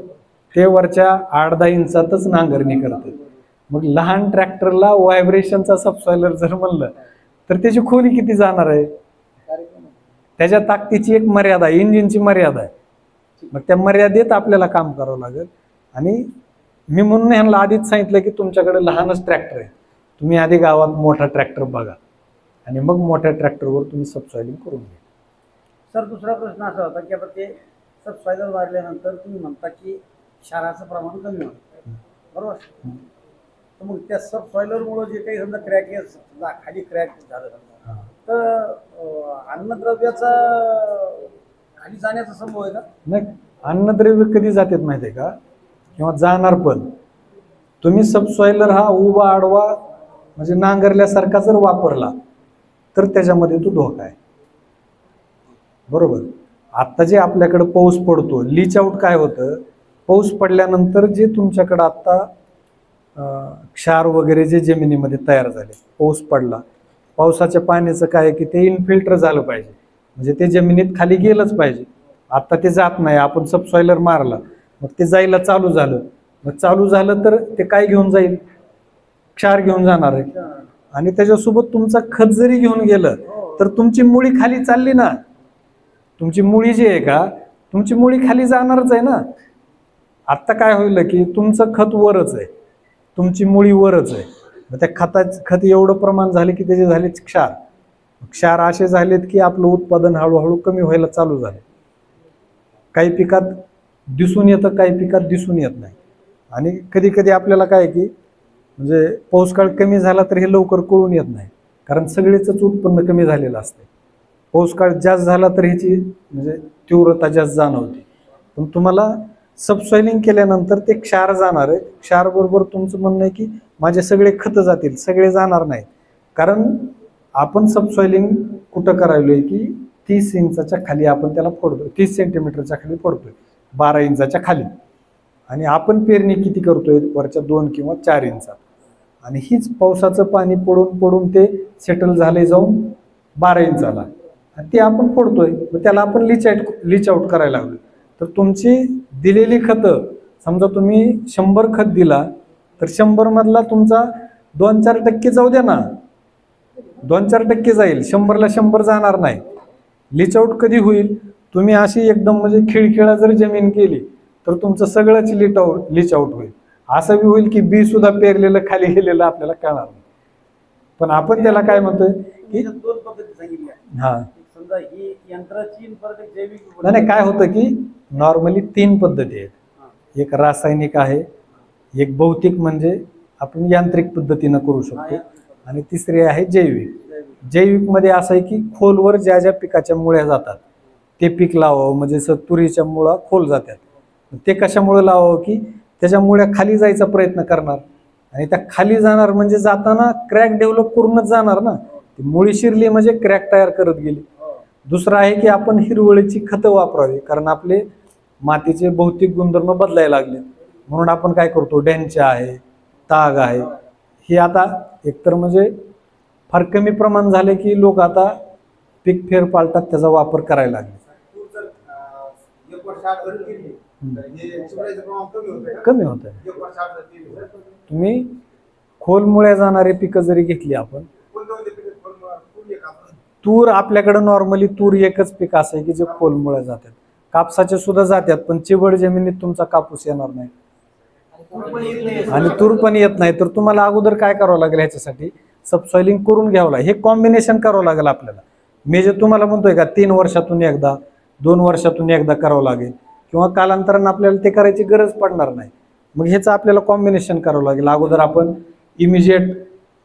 ते वरच्या 8-10 इंचातच नांगरणी करते. मग लहान ट्रॅक्टरला व्हायब्रेशनचा सबसॉयलर जर म्हणलं तर त्याची खोली किती जाणार आहे? त्याच्या ताकदीची एक मर्यादा आहे, इंजिनची मर्यादा आहे. मग त्या मर्यादेत आपल्याला काम करावं लागेल. आणि मी म्हणून ह्यांना आधीच सांगितलं की तुमच्याकडे लहानच ट्रॅक्टर आहे, तुम्ही आधी गावात मोठा ट्रॅक्टर बघा आणि मग मोठ्या ट्रॅक्टरवर तुम्ही सबसॉइलिंग करून घ्या. सर दुसरा प्रश्न असा होता की आता ते सबसॉयलर वाढल्यानंतर तुम्ही म्हणता की क्षाराचं प्रमाण कमी होतं, बरोबर. तर मग त्या सबसॉयलरमुळे जे काही समजा क्रॅक खाली क्रॅक झालं समजा, तर अन्नद्रव्याचा खाली जाण्याचा संभव आहे का? नाही, अन्नद्रव्य कधी जातात माहिती आहे का, किंवा जाणार पण. तुम्ही सबसॉइलर हा उभा आडवा म्हणजे नांगरल्यासारखा जर वापरला तर त्याच्यामध्ये तो धोका आहे. बरोबर. आता जे आपल्याकडे पाऊस पडतो, लीच आउट काय होतं, पाऊस पडल्यानंतर जे तुमच्याकडे आता क्षार वगैरे जे जमिनीमध्ये तयार झाले, पाऊस पडला, पावसाच्या पाण्याचं काय की ते इनफिल्टर झालं पाहिजे, म्हणजे ते जमिनीत खाली गेलंच पाहिजे. आता ते जात नाही, आपण सबसॉइलर मारला, मग ते जायला चालू झालं. मग चालू झालं तर ते काय घेऊन जाईल? क्षार घेऊन जाणार आहे. आणि त्याच्यासोबत तुमचा खत जरी घेऊन गेलं तर तुमची मुळी खाली चालली ना, तुमची मुळी जी आहे का, तुमची मुळी खाली जाणारच आहे ना. आत्ता काय होईल की तुमचं खत वरच आहे, तुमची मुळी वरच आहे. मग त्या खत एवढं प्रमाण झाले की त्याचे झाले क्षार. क्षार असे झालेत की आपलं उत्पादन हळूहळू कमी व्हायला चालू झाले. काही पिकात दिसून येतं, काही पिकात दिसून येत नाही. आणि कधी कधी आपल्याला काय की म्हणजे पाऊस काळ कमी झाला तर हे लवकर कळून येत नाही, कारण सगळेच उत्पन्न कमी झालेलं असते. पाऊस काळ जास्त झाला तर ह्याची म्हणजे तीव्रता जास्त जाणवते. पण तुम्हाला सबसॉइलिंग केल्यानंतर ते क्षार जाणार आहे. क्षार बरोबर तुमचं म्हणणं आहे की माझे सगळे खत जातील, सगळे जाणार नाहीत. कारण आपण सबसॉइलिंग कुठं करायलोय की 30 इंचाच्या खाली आपण त्याला फोडतोय, 30 सेंटीमीटरच्या खाली फोडतोय, 12 इंचाच्या खाली. आणि आपण पेरणी किती करतोय? वरच्या 2 किंवा 4 इंचात. आणि हीच पावसाचं पाणी पडून पडून ते सेटल झाले जाऊन 12 इंचाला, आणि ते आपण फोडतोय. मग त्याला आपण लीच आउट करायला लागलो. तर तुमची दिलेली खतं, समजा तुम्ही 100 खत दिला तर 100 मधला तुमचा 2-4% जाऊ द्या ना, 2-4% जाईल, 100ला 100 जाणार नाही. लीच आउट कधी होईल? तुम्ही अशी एकदम म्हणजे खिळखिळा जर जमीन केली तर तुमचं सगळंच लीच आउट होईल. असं बी होईल की बी सुद्धा पेरलेलं खाली गेलेलं आपल्याला कळणार नाही. पण आपण त्याला काय म्हणतोय की 2 पद्धती सांगितल्या. हा, समजा ही यंत्राची परत जैविक. नाही काय होतं की नॉर्मली 3 पद्धती आहेत. एक रासायनिक आहे, एक भौतिक म्हणजे आपण यांत्रिक पद्धतीनं करू शकतो, आणि तिसरी आहे जैविक. जैविक मध्ये असं आहे की खोलवर ज्या ज्या पिकाच्या मुळ्या जातात ते पीक लावावं. म्हणजे तुरीच्या मुळा खोल जातात, ते कशामुळे लावावं की त्याच्या मुळ्या खाली जायचा प्रयत्न करणार, आणि त्या खाली जाणार म्हणजे जाताना क्रॅक डेव्हलप करूनच जाणार ना. ती मुळी शिरली म्हणजे क्रॅक तयार करत गेली. दुसरं आहे की आपण हिरवळीची खतं वापरावी, कारण आपले मातीचे भौतिक गुणधर्म बदलायला लागले. म्हणून आपण काय करतो, डेंचा आहे, ताग आहे, हे आता एकतर म्हणजे फार कमी प्रमाण झाले की लोक आता पीक फेर पालटात त्याचा वापर करायला लागले. कमी होत आहे. तुम्ही खोलमुळे जाणारे पिकं जरी घेतली आपण, तूर आपल्याकडे नॉर्मली तूर एकच पीक असं आहे की जे खोलमुळे जातात. कापसाचे सुद्धा जातात, पण चिबड जमिनीत तुमचा कापूस येणार नाही आणि तूर पण येत नाही. तर तुम्हाला अगोदर काय करावं लागेल, ह्याच्यासाठी सबसॉइलिंग करून घ्यावं लागेल. हे कॉम्बिनेशन करावं लागेल आपल्याला. मी जे तुम्हाला म्हणतोय का 3 वर्षातून एकदा, 2 वर्षातून एकदा करावं लागेल, किंवा कालांतरानं आपल्याला ते करायची गरज पडणार नाही. मग ह्याचं आपल्याला कॉम्बिनेशन करावं लागेल. अगोदर आपण इमिजिएट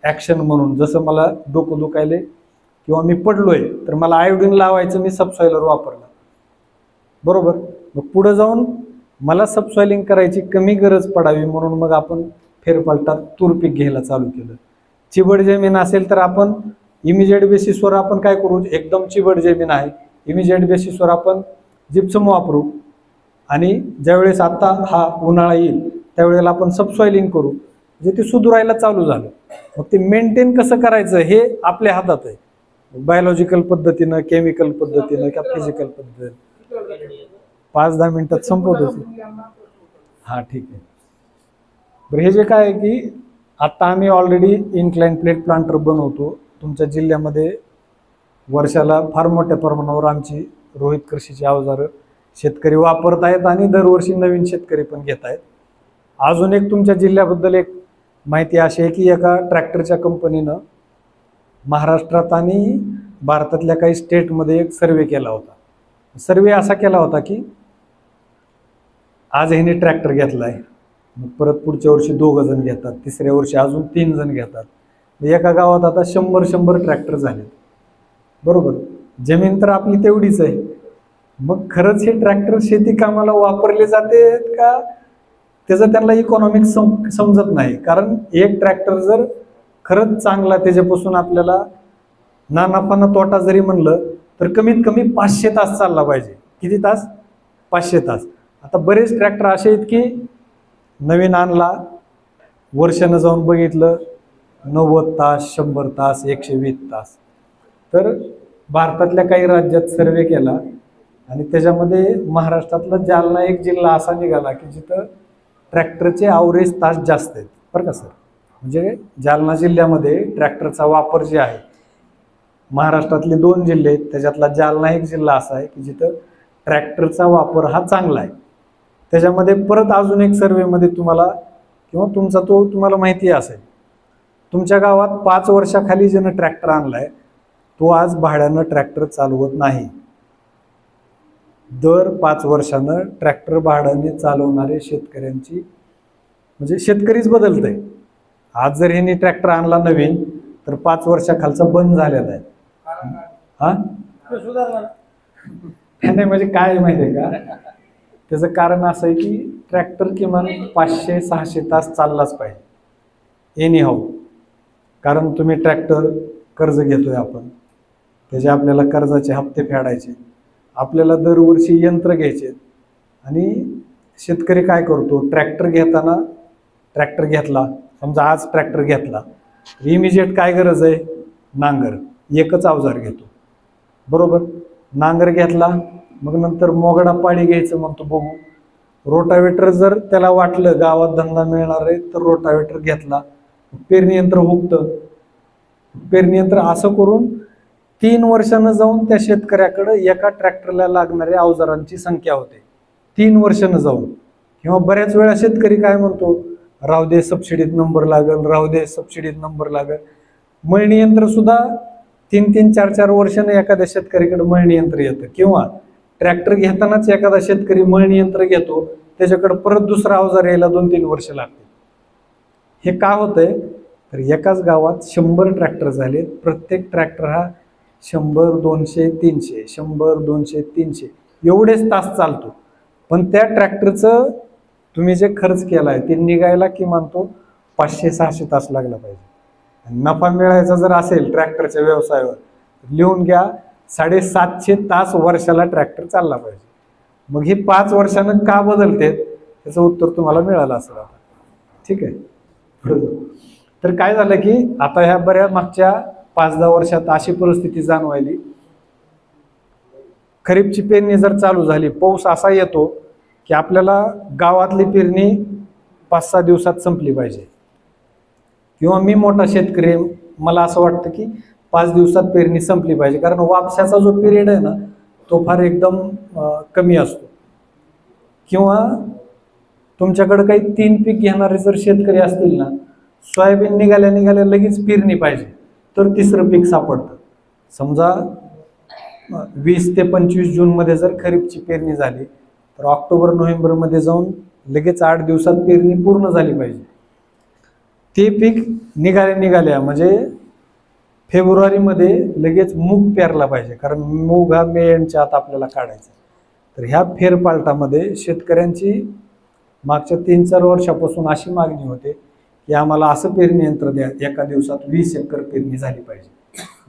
ॲक्शन म्हणून, जसं मला डोकं दुखायले किंवा मी पडलोय तर मला आयोडीन लावायचं, मी सबसॉइलर वापरला, बरोबर. मग पुढे जाऊन मला सबसॉइलिंग करायची कमी गरज पडावी म्हणून मग आपण फेरपालटात तूर पीक घ्यायला चालू केलं. चिबड जमीन असेल तर आपण इमिजिएट बेसिसवर आपण काय करू, एकदम चिबड जमीन आहे इमिजिएट बेसिसवर आपण जिप्सम वापरू आणि ज्यावेळेस आता हा उन्हाळा येईल त्यावेळेला आपण सबसॉइलिंग करू, जे ते सुधारायला चालू झालं. मग ते मेंटेन कसं करायचं हे आपल्या हातात आहे, बायोलॉजिकल पद्धतीनं, केमिकल पद्धतीनं किंवा फिजिकल पद्धतीनं. 5-10 मिनिटात संपवतो. हां ठीक आहे. बरं, हे जे काय आहे की आता आम्ही ऑलरेडी इन्क्लाइन प्लेट प्लांटर बनवतो. तुमच्या जिल्ह्यामध्ये वर्षाला फार मोठ्या प्रमाणावर आमची रोहित कृषीची अवजारं शेतकरी वापरत आहेत आणि दरवर्षी नवीन शेतकरी पण घेत आहेत. अजून एक तुमच्या जिल्ह्याबद्दल एक माहिती अशी आहे की एका ट्रॅक्टरच्या कंपनीनं महाराष्ट्रात आणि भारतातल्या काही स्टेटमध्ये एक सर्वे केला होता. सर्वे असा केला होता की आज ह्याने ट्रॅक्टर घेतला आहे, मग परत पुढच्या वर्षी 2 जण घेतात, तिसऱ्या वर्षी अजून 3 जण घेतात. एका गावात आता 100 ट्रॅक्टर झाले. बरोबर, जमीन तर आपली तेवढीच आहे. मग खरंच हे ट्रॅक्टर शेती कामाला वापरले जाते का, त्याचं त्यांना इकॉनॉमिक समजत नाही. कारण एक ट्रॅक्टर जर खरंच चांगला, त्याच्यापासून आपल्याला ना नफा ना तोटा जरी म्हणलं तर कमीत कमी 500 तास चालला पाहिजे. किती तास? 500 तास. आता बरेच ट्रॅक्टर असे आहेत की नवीन आणला, वर्षानं जाऊन बघितलं 90 तास, 100 तास, 120 तास. तर भारतातल्या काही राज्यात सर्वे केला आणि त्याच्यामध्ये महाराष्ट्रातला जालना एक जिल्हा असा निघाला की जिथं ट्रॅक्टरचे ॲव्हरेज तास जास्त आहेत. बरं का सर, म्हणजे जालना जिल्ह्यामध्ये ट्रॅक्टरचा वापर जे आहे, महाराष्ट्रातले 2 जिल्हे आहेत त्याच्यातला जालना एक जिल्हा असा आहे की जिथं ट्रॅक्टरचा वापर हा चांगला आहे. त्याच्यामध्ये परत अजून एक सर्वेमध्ये तुम्हाला किंवा तुमचा तो तुम्हाला माहिती असेल, तुमच्या गावात 5 वर्षाखाली ज्यानं ट्रॅक्टर आणलाय तो आज भाड्यानं ट्रॅक्टर चालवत नाही. दर 5 वर्षानं ट्रॅक्टर भाड्याने चालवणारे शेतकऱ्यांची म्हणजे शेतकरीच बदलतंय. आज जर ह्यांनी ट्रॅक्टर आणला नवीन तर 5 वर्षाखालचा बंद झालेला आहे. हा नाही म्हणजे काय माहिती आहे का, त्याचं कारण असं आहे की ट्रॅक्टर किमान 500-600 तास चाललाच पाहिजे एनी हाऊ. कारण तुम्ही ट्रॅक्टर कर्ज घेतोय आपण, त्याचे आपल्याला कर्जाचे हप्ते फेडायचे, आपल्याला दरवर्षी यंत्र घ्यायचे. आणि शेतकरी काय करतो, ट्रॅक्टर घेताना ट्रॅक्टर घेतला, समजा आज ट्रॅक्टर घेतला, इमिजिएट काय गरज आहे, नांगर, एकच अवजार घेतो. बरोबर, नांगर घेतला, मग नंतर मोगडा पाडी घ्यायचं म्हणतो बघू. रोटावेटर जर त्याला वाटलं गावात धंदा मिळणार आहे तर रोटावेटर घेतला, पेरणी यंत्र हुकतं, पेरणी यंत्र, असं करून 3 वर्षानं जाऊन त्या शेतकऱ्याकडे एका ट्रॅक्टरला लागणाऱ्या अवजारांची संख्या होते. 3 वर्षानं जाऊन. किंवा बऱ्याच वेळा शेतकरी काय म्हणतो, राहू दे सबसिडीत नंबर लागेल, राहू दे सबसिडीत नंबर लागेल. मळणी यंत्र सुद्धा 3-3, 4-4 वर्षानं एखाद्या शेतकऱ्याकडे मळणी यंत्र येतं. किंवा ट्रॅक्टर घेतानाच एखादा शेतकरी मळणी यंत्र घेतो, त्याच्याकडे परत दुसरा अवजार यायला 2-3 वर्ष लागते. हे का होतंय तर एकाच गावात 100 ट्रॅक्टर झाले, प्रत्येक ट्रॅक्टर हा 100, 200, 300, 100, 200, 300 एवढेच तास चालतो. पण त्या ट्रॅक्टरचं तुम्ही जे खर्च केला आहे ते निघायला किमान तो 500-600 तास लागला पाहिजे. नफा मिळायचा जर असेल ट्रॅक्टरच्या व्यवसायावर लिहून घ्या, 750 तास वर्षाला ट्रॅक्टर चालला पाहिजे. मग हे 5 वर्षानं का बदलते त्याचं उत्तर तुम्हाला मिळालं असेल. ठीक आहे. तर काय झालं की आता ह्या बऱ्या मागच्या 5-10 वर्षात अशी परिस्थिती जाणवायली, खरीपची पेरणी जर चालू झाली, पाऊस असा येतो की आपल्याला गावातली पेरणी 5-6 दिवसात संपली पाहिजे. किंवा मी मोठा शेतकरी, मला असं वाटतं की 5 दिवसात पेरणी संपली पाहिजे, कारण वापशाचा जो पिरियड आहे ना तो फार एकदम कमी असतो. किंवा तुमच्याकडे काही 3 पीक घेणारे जर शेतकरी असतील ना, सोयाबीन निघाल्या लगेच पेरणी पाहिजे तर 3रं पीक सापडतं. समजा 20 ते 25 जूनमध्ये जर खरीपची पेरणी झाली तर ऑक्टोबर-नोव्हेंबरमध्ये जाऊन लगेच 8 दिवसात पेरणी पूर्ण झाली पाहिजे. ते पीक निघाल्या म्हणजे फेब्रुवारीमध्ये लगेच मूग पेरला पाहिजे, कारण मूग हा मे एंडच्या आत आपल्याला काढायचा. तर ह्या फेरपालटामध्ये शेतकऱ्यांची मागच्या 3-4 वर्षापासून अशी मागणी होते की आम्हाला असं पेरणी यंत्र द्या, एका दिवसात 20 एकर पेरणी झाली पाहिजे.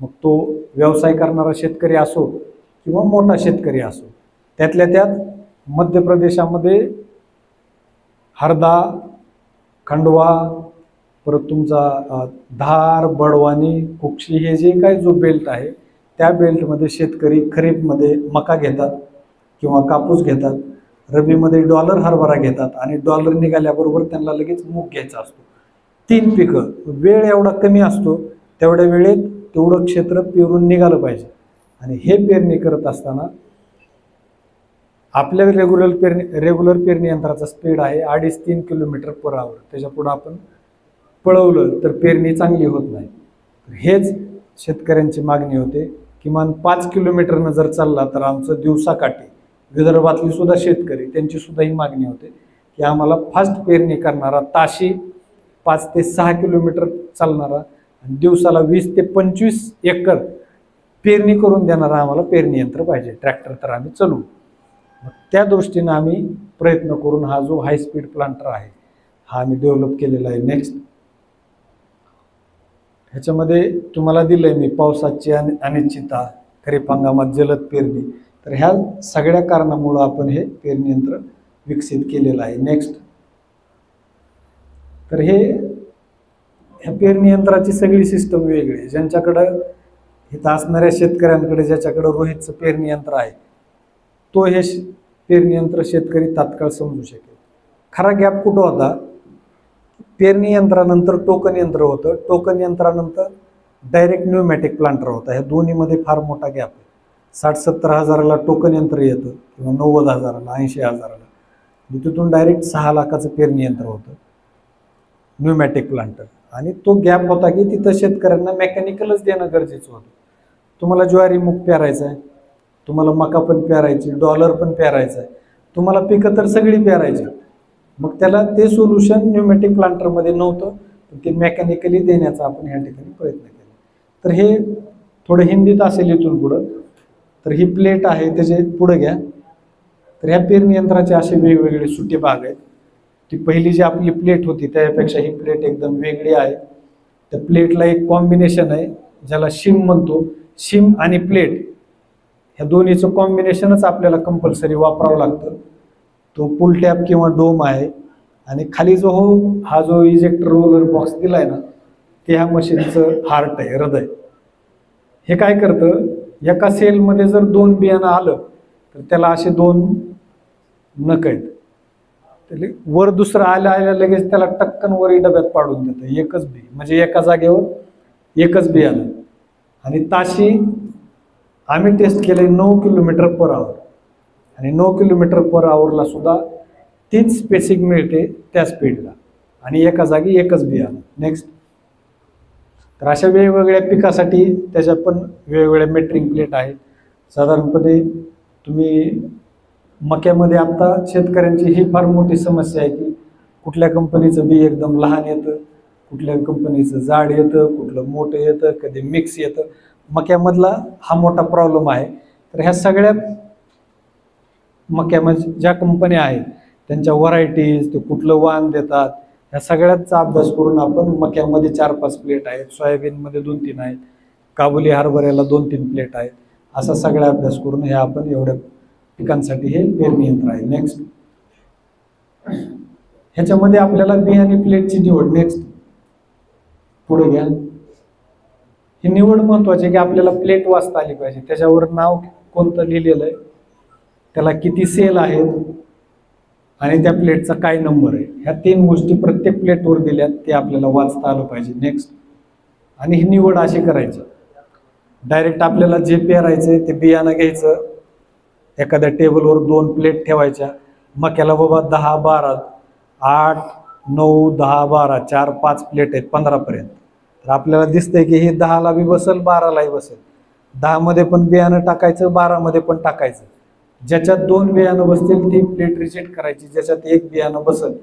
मग तो व्यवसाय करणारा शेतकरी असो किंवा मोठा शेतकरी असो, त्यातल्या त्यात मध्य प्रदेशामध्ये हरदा, खंडवा, परत तुमचा धार, बडवानी, कुक्षी हे जे काही जो बेल्ट आहे त्या बेल्टमध्ये शेतकरी खरीपमध्ये मका घेतात किंवा कापूस घेतात, रबीमध्ये डॉलर हरभरा घेतात आणि डॉलर निघाल्याबरोबर त्यांना लगेच मूग घ्यायचा असतो. 3 पिकं, वेळ एवढा कमी असतो, तेवढ्या वेळेत तेवढं क्षेत्र पेरून निघालं पाहिजे. आणि हे पेरणी करत असताना आपल्या रेग्युलर पेरणी यंत्राचा स्पीड आहे 2.5-3 किलोमीटर पर आवर. त्याच्या पुढे आपण पळवलं तर पेरणी चांगली होत नाही. हेच शेतकऱ्यांची मागणी होते. किमान 5 किलोमीटरनं जर चालला तर आमचं दिवसाकाठी, विदर्भातली सुद्धा शेतकरी त्यांची सुद्धा ही मागणी होते की आम्हाला फास्ट पेरणी करणारा, ताशी 5 ते 6 किलोमीटर चालणारा आणि दिवसाला 20 ते 25 एकर पेरणी करून देणारा आम्हाला पेरणी यंत्र पाहिजे. ट्रॅक्टर तर आम्ही चालवू. त्या दृष्टीनं आम्ही प्रयत्न करून हा जो हाय स्पीड प्लांटर आहे हा आम्ही डेव्हलप केलेला आहे. नेक्स्ट ह्याच्यामध्ये तुम्हाला दिलंय मी पावसाची अनिश्चितता, खरीप हंगामात जलद पेरणी. तर ह्या सगळ्या कारणामुळं आपण हे पेरणी यंत्र विकसित केलेलं आहे. नेक्स्ट, तर ह्या पेरणी यंत्राची सगळी सिस्टम वेगळी आहे. ज्यांच्याकडं इथं असणाऱ्या शेतकऱ्यांकडे ज्याच्याकडं रोहितचं पेरणी यंत्र आहे तो हे पेरणी यंत्र शेतकरी तात्काळ समजू शकेल. खरा गॅप कुठं होता? पेरणी यंत्रानंतर टोकन यंत्र होतं, टोकन यंत्रानंतर डायरेक्ट न्यूमॅटिक प्लांटर होता. ह्या दोन्हीमध्ये फार मोठा गॅप आहे. 60-70 हजाराला टोकन यंत्र येतं किंवा 90 हजाराला, 80 हजाराला. तिथून डायरेक्ट 6 लाखाचं पेरणी यंत्र होतं न्यूमॅटिक प्लांटर. आणि तो गॅप होता की तिथं शेतकऱ्यांना मेकॅनिकलच देणं गरजेचं होतं. तुम्हाला ज्वारी मूग पेरायचं आहे, तुम्हाला मका पण पेरायची, डॉलर पण पेरायचा आहे, तुम्हाला पिकं तर सगळी पेरायची. मग त्याला ते सोल्युशन न्यूमॅटिक प्लांटरमध्ये नव्हतं, ते मेकॅनिकली देण्याचा आपण ह्या ठिकाणी प्रयत्न केला. तर हे थोडं हिंदीत असेल इथून पुढं. तर ही प्लेट आहे, त्याचे पुढं घ्या. तर ह्या पेरणी यंत्राचे असे वेगवेगळे सुटे भाग आहेत. ती पहिली जी आपली प्लेट होती त्यापेक्षा ही प्लेट एकदम वेगळी आहे. त्या प्लेटला एक कॉम्बिनेशन आहे ज्याला शिम म्हणतो. शिम आणि प्लेट ह्या दोन्हीचं कॉम्बिनेशनच आपल्याला कंपल्सरी वापरावं लागतं. तो पुल टॅप किंवा डोम आहे. आणि खाली हा जो इजेक्टर रोलर बॉक्स दिलाय ना, ते ह्या मशीनचं हार्ट आहे, हृदय. हे काय करतं, एका सेलमध्ये जर 2 बियाणं आलं तर त्याला असे 2 नख आहेत. वर दुसरं आल्या लगेच त्याला टक्कन वरी डब्यात पाडून देतं. एकच बी, म्हणजे एका जागेवर एकच बी आलं. आणि ताशी आम्ही टेस्ट केले 9 किलोमीटर पर आवर. आणि 9 किलोमीटर पर आवरला सुद्धा तीच स्पेसिंग मिळते त्या स्पीडला आणि एका जागी एकच बी आलं. नेक्स्ट, तर अशा वेगवेगळ्या पिकासाठी त्याच्या पण वेगवेगळ्या मेट्रिंग प्लेट आहेत. साधारणपणे तुम्ही मक्यामध्ये आता शेतकऱ्यांची ही फार मोठी समस्या आहे की कुठल्या कंपनीचं बी एकदम लहान येतं, कुठल्या कंपनीचं जाड येतं, कुठलं मोठं येतं, कधी मिक्स येतं. मक्यामधला हा मोठा प्रॉब्लेम आहे. तर ह्या सगळ्या मक्यामध्ये ज्या कंपन्या आहेत त्यांच्या व्हरायटीज, ते कुठलं वाण देतात, ह्या सगळ्याचा अभ्यास करून आपण मक्यामध्ये 4-5 प्लेट आहेत, सोयाबीनमध्ये 2-3 आहेत, काबुली हरभऱ्याला 2-3 प्लेट आहेत. असा सगळा अभ्यास करून हे आपण एवढ्या पिकांसाठी हे पेरणी यंत्र आहे. नेक्स्ट, ह्याच्यामध्ये आपल्याला बी आणि प्लेटची निवड. नेक्स्ट, पुढे घ्या. ही निवड महत्वाची आहे की आपल्याला प्लेट वाचता आली पाहिजे. त्याच्यावर नाव कोणतं लिहिलेलं आहे, त्याला किती सेल आहेत आणि त्या प्लेटचा काय नंबर आहे, ह्या 3 गोष्टी प्रत्येक प्लेटवर दिल्यात, ते आपल्याला वाचता आलं पाहिजे. नेक्स्ट, आणि ही निवड अशी करायची, डायरेक्ट आपल्याला जे पेरायचं ते बियाणं घ्यायचं, एखाद्या टेबलवर 2 प्लेट ठेवायच्या. मक्याला बाबा 10, 12, 8, 9, 10, 12, 4, 5 प्लेट आहेत 15पर्यंत. तर आपल्याला दिसतंय की हे 10ला बी बसेल, 12लाही बसेल. 10 मध्ये पण बियाणं टाकायचं, 12 मध्ये पण टाकायचं. ज्याच्यात 2 बियाणं बसतील ती प्लेट रिजेक्ट करायची, ज्याच्यात 1 बियाणं बसेल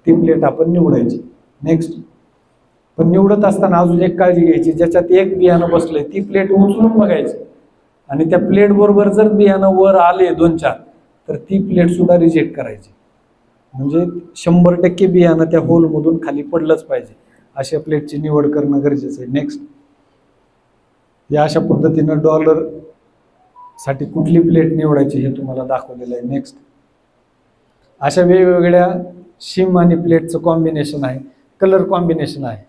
ती प्लेट आपण निवडायची. नेक्स्ट, पण निवडत असताना अजून एक काळजी घ्यायची, ज्याच्यात 1 बियाणं बसलंय ती प्लेट उचलून बघायची. आणि त्या प्लेट बरोबर जर बियाणं वर आले 2-4 तर ती प्लेट सुद्धा रिजेक्ट करायची. म्हणजे 100% बियाणं त्या होलमधून खाली पडलंच पाहिजे, अशा प्लेटची निवड करणं गरजेचं आहे. नेक्स्ट, या अशा पद्धतीनं डॉलर साठी कुठली प्लेट निवडायची हे तुम्हाला दाखवलेलं आहे. नेक्स्ट, अशा वेगवेगळ्या शिम आणि प्लेटचं कॉम्बिनेशन आहे, कलर कॉम्बिनेशन आहे.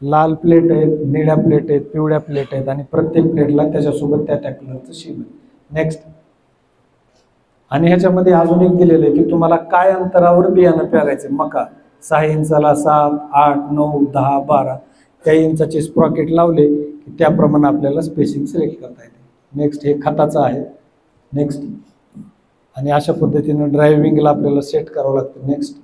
लाल प्लेट आहेत, निळ्या प्लेट आहेत, पिवळ्या प्लेट आहेत आणि प्रत्येक प्लेटला त्याच्यासोबत त्या कलरचं शिम आहे. नेक्स्ट, आणि ह्याच्यामध्ये अजून एक दिलेलं आहे की तुम्हाला काय अंतरावर बियाणं पेरायचं. मका 6 इंचाला 7, 8, 9, 10, 12 त्या इंचाचे स्प्रॉकेट लावले की त्याप्रमाणे आपल्याला स्पेसिंग सिलेक्ट करता येते. नेक्स्ट, हे खताचं आहे. नेक्स्ट, आणि अशा पद्धतीनं ड्रायव्हिंगला आपल्याला सेट करावं लागतं. नेक्स्ट,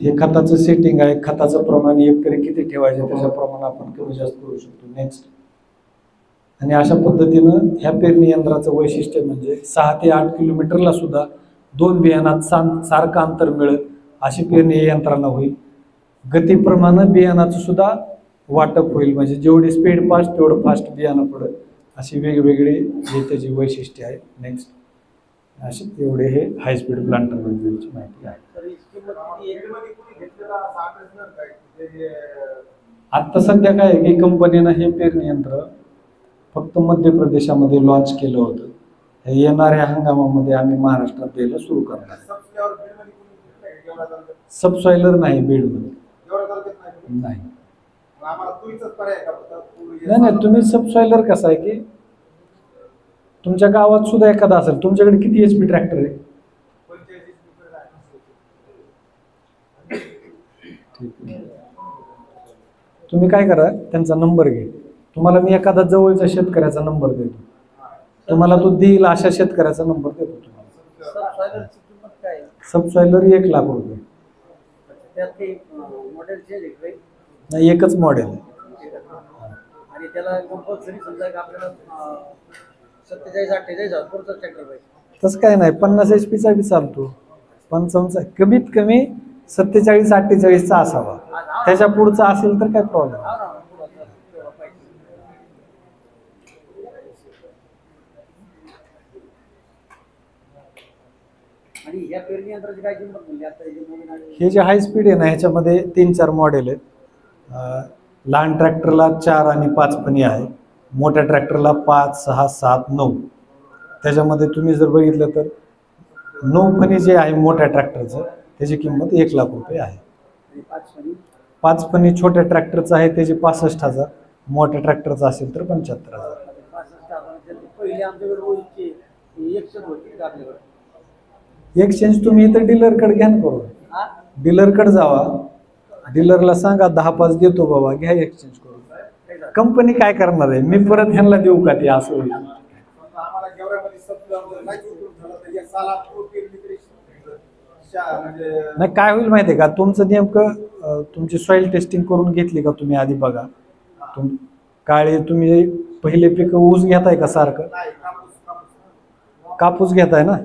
हे खताचं सेटिंग आहे. खताचं प्रमाण एकरी किती ठेवायचं त्याच्याप्रमाणे आपण कमी जास्त करू शकतो. नेक्स्ट, आणि अशा पद्धतीनं ह्या पेरणी यंत्राचं वैशिष्ट्य म्हणजे 6 ते 8 किलोमीटरला सुद्धा 2 बियाणात सारखं अंतर मिळेल अशी पेरणी यंत्रणा होईल. गतीप्रमाणे बियाणाचं सुद्धा वाटप होईल, म्हणजे जेवढी स्पीड फास्ट तेवढं फास्ट बियाणं पडेल, अशी वेगवेगळी हे त्याची वैशिष्ट्ये आहेत. नेक्स्ट, असे एवढे हे हाय स्पीड प्लांटर बद्दलची माहिती आहे. आत्ता सध्या काय आहे की कंपनीनं हे पेरणी यंत्र फक्त मध्य प्रदेशामध्ये लॉन्च केलं होतं. हे येणाऱ्या हंगामामध्ये आम्ही महाराष्ट्रात द्यायला सुरू करणार. सबसॉइलर नाही बीडमध्ये, नाही. नाही, तुम्ही सबसॉइलर कसं आहे की तुमच्या गावात सुद्धा एखादा असेल. तुमच्याकडे किती HP ट्रॅक्टर आहे? तुम्ही काय करा, त्यांचा नंबर घे. तुम्हाला मी एखादा जवळच्या शेतकऱ्याचा नंबर देतो, तुम्हाला तो देईल अशा शेतकऱ्याचा नंबर देतो तुम्हाला. सबसॉइलर 1 लाख रुपये. नाही, एकच मॉडेल आहे. आणि त्याला कंपल्सरी समजा आपल्याला 47-48 ट्रॅक्टर पाहिजे. तसं काय नाही, 50 HP बी चालतो. 55 कमीत कमी 47-48चा असावा. त्याच्या पुढचा असेल तर काय प्रॉब्लेम. आणि या पेरणी यंत्राची काय किंमत म्हणजे आता हे जे हाय स्पीड आहे ना, ह्याच्यामध्ये 3-4 मॉडेल आहेत. लहान ट्रॅक्टरला 4 आणि 5 फणी आहे, मोठ्या ट्रॅक्टरला 5, 6, 7, 9. त्याच्यामध्ये तुम्ही जर बघितलं तर 9 फणी जे आहे मोठ्या ट्रॅक्टरचं त्याची किंमत 1 लाख रुपये आहे. 5 फणी छोट्या ट्रॅक्टरचं आहे त्याची 65,000, मोठ्या ट्रॅक्टरचं असेल तर 75,000. एक्सचेंज तुम्ही इथं डीलरकडे घ्या ना करून. डीलरकडे जावा, डीलरला सांगा 10-5 देतो बाबा, घ्या एक्सचेंज करून. कंपनी काय करणार आहे, मी परत ह्यांना देऊ का ते, असं होईल. नाही, काय होईल माहिती आहे का, तुमचं नेमकं तुमची सॉइल टेस्टिंग करून घेतली का तुम्ही आधी बघा. काळे तुम्ही पहिले पीक ऊस घेताय का सारखं, कापूस घेताय ना.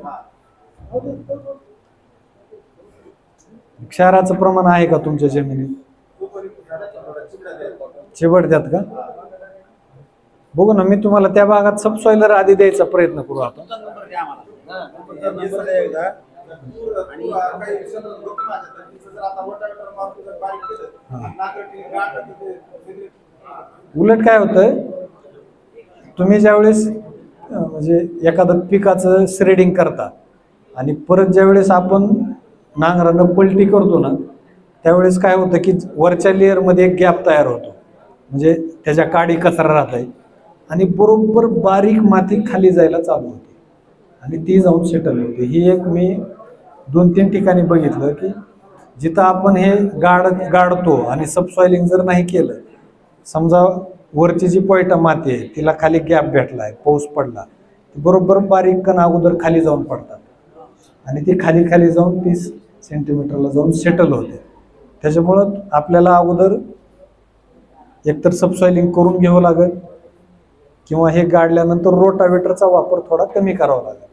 क्षाराचं प्रमाण आहे का तुमच्या जमिनीत, चिवडत्यात का. बघू ना, मी तुम्हाला त्या भागात सबसॉइलर आधी द्यायचा प्रयत्न करू आपण. उलट काय होतंय, तुम्ही ज्यावेळेस म्हणजे एखादं पिकाचं श्रेडिंग करता आणि परत ज्यावेळेस आपण नांगरानं पलटी करतो ना, त्यावेळेस काय होतं की वरच्या लेअरमध्ये एक गॅप तयार होतो, म्हणजे त्याच्या काडी कचरा राहत आहे आणि बरोबर बारीक माती खाली जायला चालू होते आणि ती जाऊन सेटल होते. ही एक मी 2-3 ठिकाणी बघितलं की जिथं आपण हे गाडतो आणि सबसॉइलिंग जर नाही केलं, समजा वरची जी पोयटा माती आहे तिला खाली गॅप भेटला आहे, पाऊस पडला, बरोबर बारीक कण अगोदर खाली जाऊन पडतात आणि ती खाली जाऊन 30 सेंटीमीटरला जाऊन सेटल होते. त्याच्यामुळं आपल्याला अगोदर एकतर सबसॉइलिंग करून घ्यावं लागेल किंवा हे गाडल्यानंतर रोटावेटरचा वापर थोडा कमी करावा लागेल.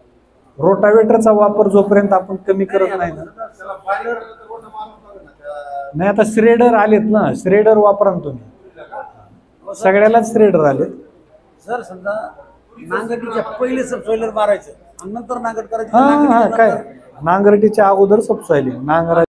रोटावेटरचा वापर जोपर्यंत आपण कमी करत नाही ना, नाही आता श्रेडर आलेत ना, श्रेडर वापरा ना तुम्ही. सगळ्यालाच श्रेडर आले. जर समजा नांगरणीच्या पहिले सबसॉइलर मारायचं आणि नंतर नांगरट करायची हा हा नांगरटीच्या काय नंतर नांगरटीच्या अगोदर सबसॉइलिंग नांगरा